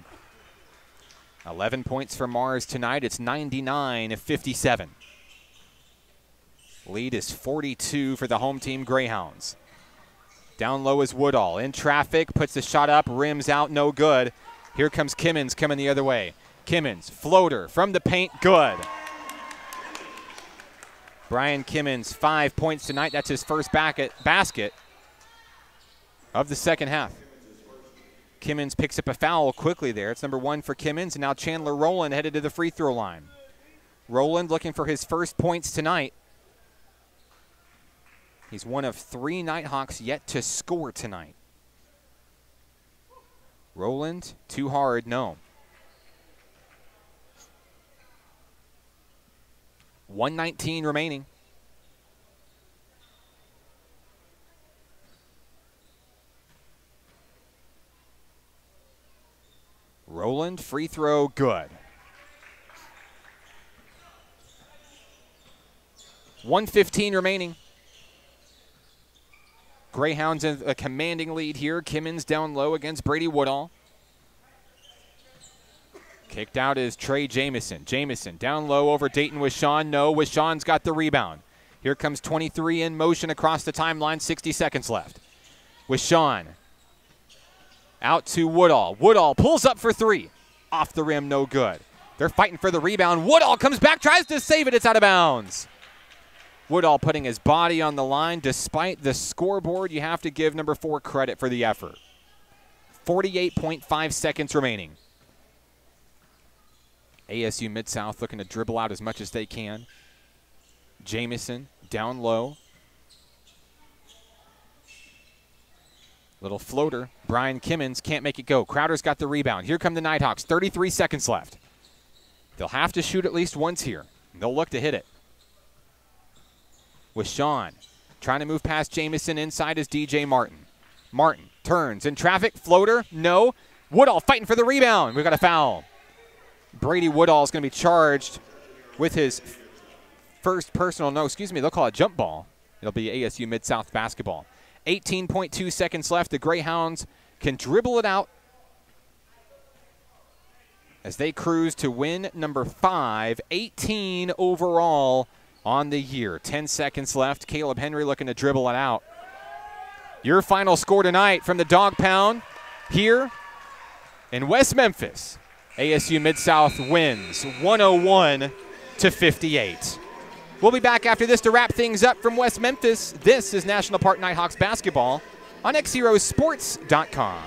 [SPEAKER 2] 11 points for Mars tonight. It's 99-57. Lead is 42 for the home team Greyhounds. Down low is Woodall. In traffic, puts the shot up, rims out, no good. Here comes Kimmins coming the other way. Kimmins, floater from the paint, good. Brian Kimmins, 5 points tonight. That's his first basket of the second half. Kimmins picks up a foul quickly there. It's number 1 for Kimmins, and now Chandler Rowland headed to the free throw line. Rowland looking for his first points tonight. He's one of 3 Nighthawks yet to score tonight. Rowland, too hard, no. 1:19 remaining. Rowland, free throw, good. 1:15 remaining. Greyhounds in a commanding lead here. Kimmins down low against Brady Woodall. Kicked out is Trey Jamison. Jamison down low over Dayton Wishon. No, Wishon's got the rebound. Here comes 23 in motion across the timeline. 60 seconds left. Wishon out to Woodall. Woodall pulls up for 3. Off the rim, no good. They're fighting for the rebound. Woodall comes back, tries to save it. It's out of bounds. Woodall putting his body on the line. Despite the scoreboard, you have to give number 4 credit for the effort. 48.5 seconds remaining. ASU Mid-South looking to dribble out as much as they can. Jamison down low. Little floater. Brian Kimmons can't make it go. Crowder's got the rebound. Here come the Nighthawks. 33 seconds left. They'll have to shoot at least once here. They'll look to hit it. With Sean trying to move past Jamison. Inside is DJ Martin. Martin turns in traffic. Floater. No. Woodall fighting for the rebound. We've got a foul. Brady Woodall is going to be charged with his first personal. No, excuse me. They'll call it jump ball. It'll be ASU Mid-South basketball. 18.2 seconds left. The Greyhounds can dribble it out as they cruise to win number 5, 18 overall on the year. 10 seconds left. Caleb Henry looking to dribble it out. Your final score tonight from the Dog Pound here in West Memphis. ASU Mid-South wins 101-58. We'll be back after this to wrap things up from West Memphis. This is National Park Nighthawks basketball on XZeroSports.com.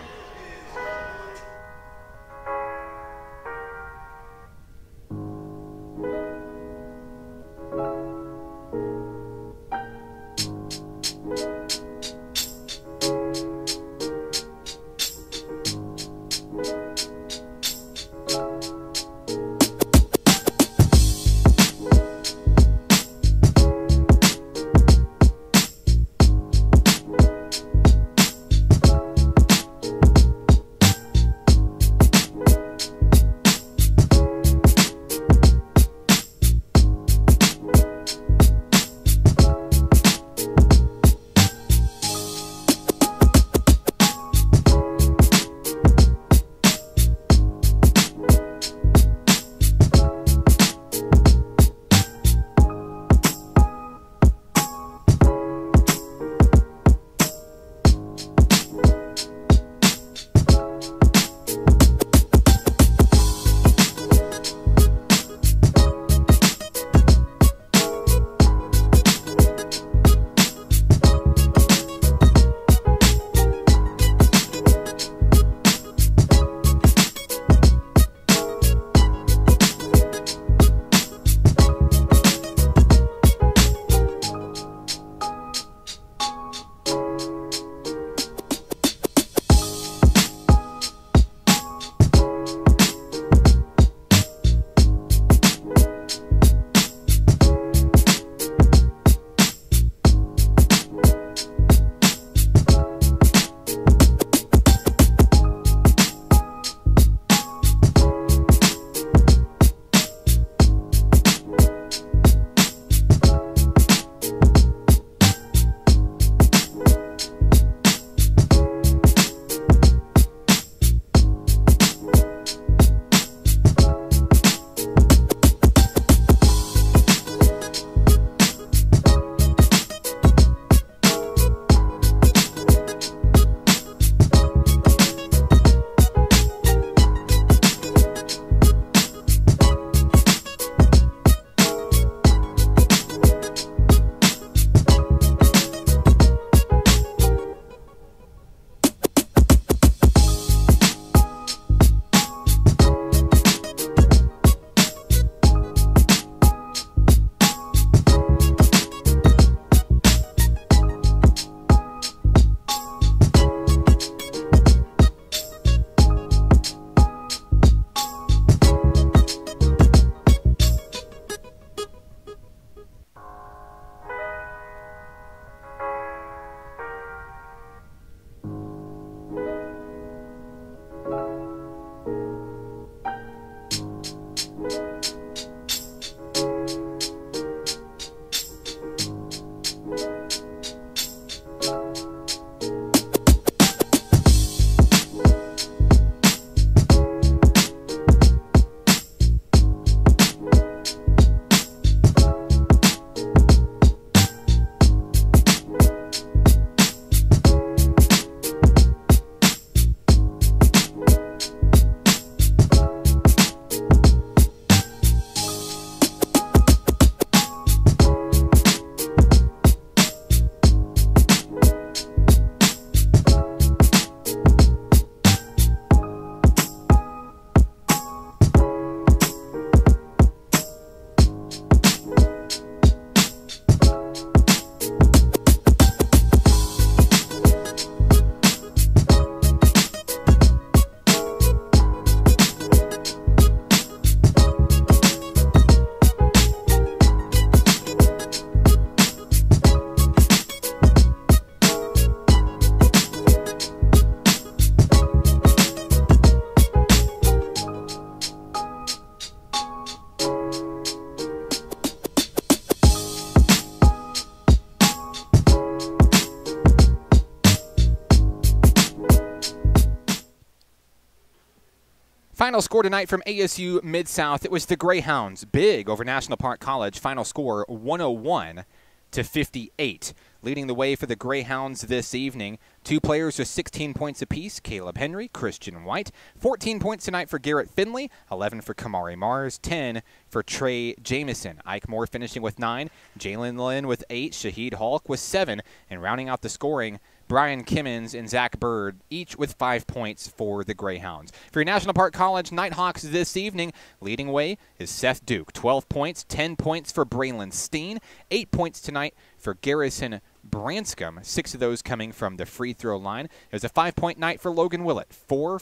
[SPEAKER 2] final score tonight from ASU Mid-South. It was the Greyhounds, big over National Park College. Final score 101-58. Leading the way for the Greyhounds this evening, 2 players with 16 points apiece, Caleb Henry, Christian White. 14 points tonight for Garrett Finley, 11 for Kamari Mars, 10 for Trey Jamison. Ike Moore finishing with 9, Jalen Lynn with 8, Shaheed Hulk with 7, and rounding out the scoring, Brian Kimmons and Zach Bird, each with 5 points for the Greyhounds. For your National Park College Nighthawks this evening, leading away is Seth Duke. 12 points, 10 points for Braylon Steen, 8 points tonight for Garrison Branscombe, 6 of those coming from the free throw line. It was a 5-point night for Logan Willett, 5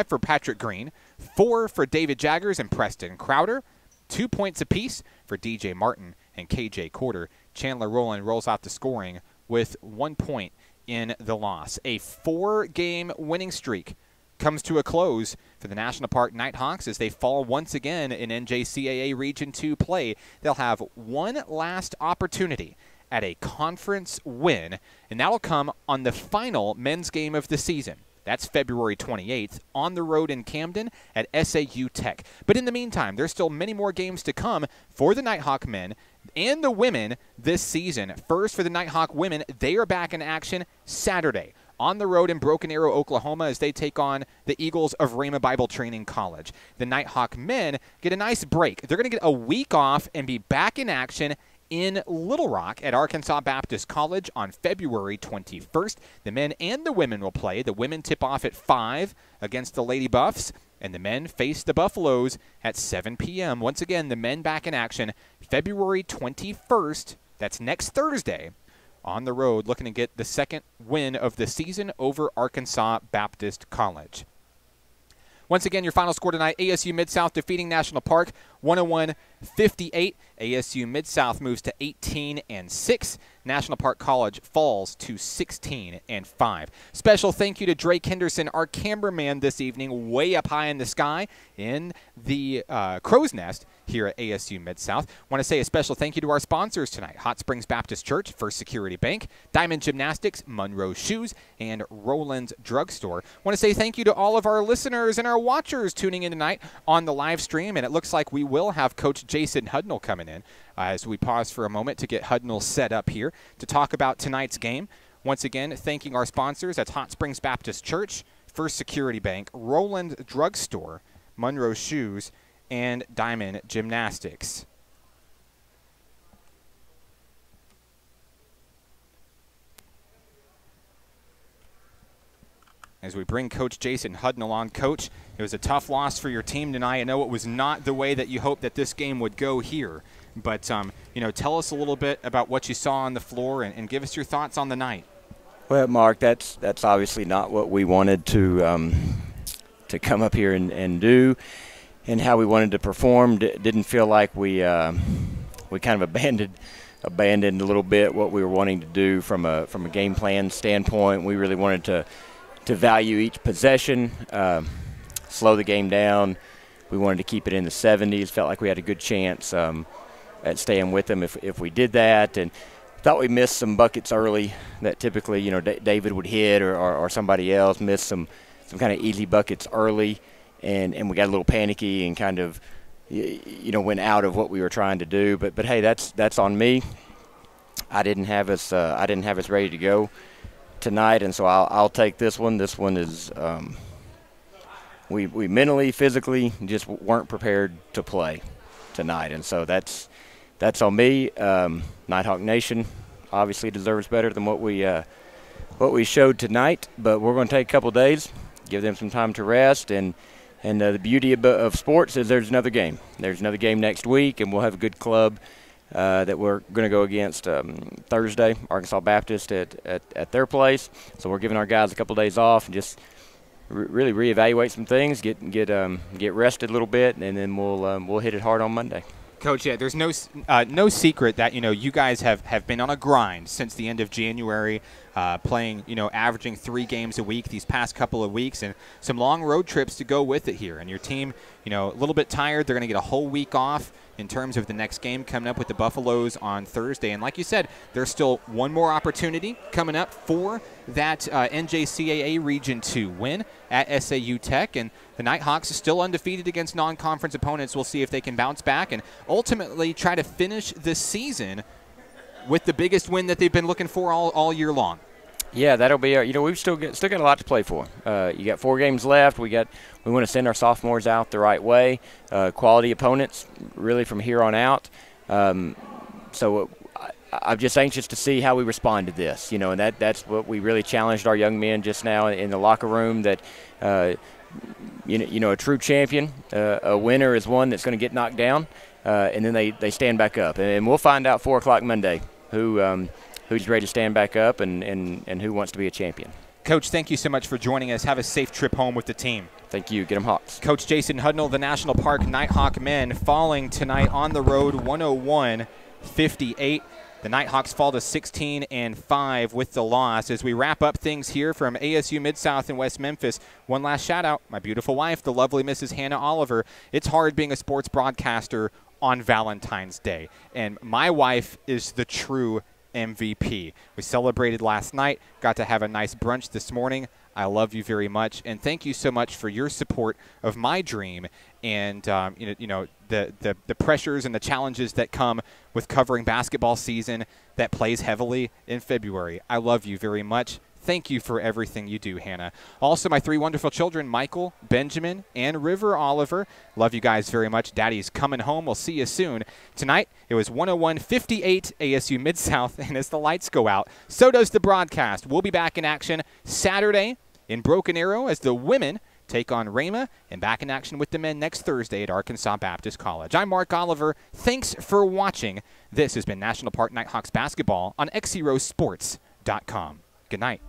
[SPEAKER 2] for Patrick Green, 4 for David Jaggers and Preston Crowder, 2 points apiece for DJ Martin and KJ Corder. Chandler Rowland rolls out the scoring with 1 point in the loss. A 4-game winning streak comes to a close for the National Park Nighthawks as they fall once again in NJCAA Region 2 play. They'll have one last opportunity at a conference win, and that'll come on the final men's game of the season. That's February 28th on the road in Camden at SAU Tech. But in the meantime, there's still many more games to come for the Nighthawk men and the women this season. First, for the Nighthawk women, they are back in action Saturday on the road in Broken Arrow, Oklahoma, as they take on the Eagles of Rhema Bible Training College. The Nighthawk men get a nice break. They're going to get a week off and be back in action in Little Rock at Arkansas Baptist College on February 21st. The men and the women will play. The women tip off at 5 against the Lady Buffs, and the men face the Buffaloes at 7 p.m. Once again, the men back in action February 21st. That's next Thursday on the road, looking to get the second win of the season over Arkansas Baptist College. Once again, your final score tonight, ASU Mid-South defeating National Park 101-58. ASU Mid-South moves to 18-6. National Park College falls to 16-5. Special thank you to Drake Henderson, our cameraman this evening, way up high in the sky in the crow's nest here at ASU Mid-South. Want to say a special thank you to our sponsors tonight, Hot Springs Baptist Church, First Security Bank, Diamond Gymnastics, Monroe Shoes, and Roland's Drugstore. Want to say thank you to all of our listeners and our watchers tuning in tonight on the live stream, and it looks like we will have Coach Jason Hudnall coming in as we pause for a moment to get Hudnall set up here to talk about tonight's game. Once again, thanking our sponsors. That's Hot Springs Baptist Church, First Security Bank, Roland's Drugstore, Monroe Shoes, and Diamond Gymnastics. As we bring Coach Jason Hudnall on. Coach, it was a tough loss for your team tonight. I know it was not the way that you hoped that this game would go here, but tell us a little bit about what you saw on the floor and give us your thoughts on the night.
[SPEAKER 5] Well, Mark, that's obviously not what we wanted to come up here and do, and how we wanted to perform. Didn't feel like we kind of abandoned a little bit what we were wanting to do from a game plan standpoint. We really wanted to value each possession, slow the game down. We wanted to keep it in the 70s. Felt like we had a good chance at staying with them if we did that, and thought we missed some buckets early that typically David would hit or somebody else missed some kind of easy buckets early, and we got a little panicky and kind of went out of what we were trying to do. But hey, that's on me. I didn't have us ready to go tonight, and so I'll take this one. This one is we mentally, physically just weren't prepared to play tonight, and so that's on me. Nighthawk Nation obviously deserves better than what we showed tonight, but we're going to take a couple days, give them some time to rest, and the beauty of sports is there's another game. There's another game next week, and we'll have a good club that we're going to go against Thursday, Arkansas Baptist at their place. So we're giving our guys a couple days off and just really reevaluate some things, get rested a little bit, and then we'll hit it hard on Monday.
[SPEAKER 2] Coach, yeah, there's no secret that you guys have been on a grind since the end of January, playing averaging 3 games a week these past couple of weeks, and some long road trips to go with it here. And your team, a little bit tired. They're going to get a whole week off in terms of the next game coming up with the Buffaloes on Thursday. And like you said, there's still one more opportunity coming up for that NJCAA Region 2 win at SAU Tech. And the Nighthawks are still undefeated against non-conference opponents. We'll see if they can bounce back and ultimately try to finish the season with the biggest win that they've been looking for all year long.
[SPEAKER 5] Yeah, that'll be we've still got a lot to play for. You got 4 games left. We want to send our sophomores out the right way. Quality opponents, really from here on out. So I'm just anxious to see how we respond to this. And that's what we really challenged our young men just now in the locker room. That a true champion, a winner is one that's going to get knocked down, and then they stand back up. And we'll find out 4 o'clock Monday who's ready to stand back up and who wants to be a champion.
[SPEAKER 2] Coach, thank you so much for joining us. Have a safe trip home with the team.
[SPEAKER 5] Thank you. Get 'em Hawks.
[SPEAKER 2] Coach Jason Hudnall, the National Park Nighthawk men, falling tonight on the road 101-58. The Nighthawks fall to 16-5 with the loss. As we wrap up things here from ASU Mid-South in West Memphis, one last shout-out. My beautiful wife, the lovely Mrs. Hannah Oliver. It's hard being a sports broadcaster on Valentine's Day, and my wife is the true MVP. We celebrated last night, got to have a nice brunch this morning. I love you very much, and thank you so much for your support of my dream and the pressures and the challenges that come with covering basketball season that plays heavily in February. I love you very much. Thank you for everything you do, Hannah. Also, my 3 wonderful children, Michael, Benjamin, and River Oliver. Love you guys very much. Daddy's coming home. We'll see you soon. Tonight, it was 101-58 ASU Mid-South, and as the lights go out, so does the broadcast. We'll be back in action Saturday in Broken Arrow as the women take on Rhema, and back in action with the men next Thursday at Arkansas Baptist College. I'm Mark Oliver. Thanks for watching. This has been National Park Nighthawks basketball on XZeroSports.com. Good night.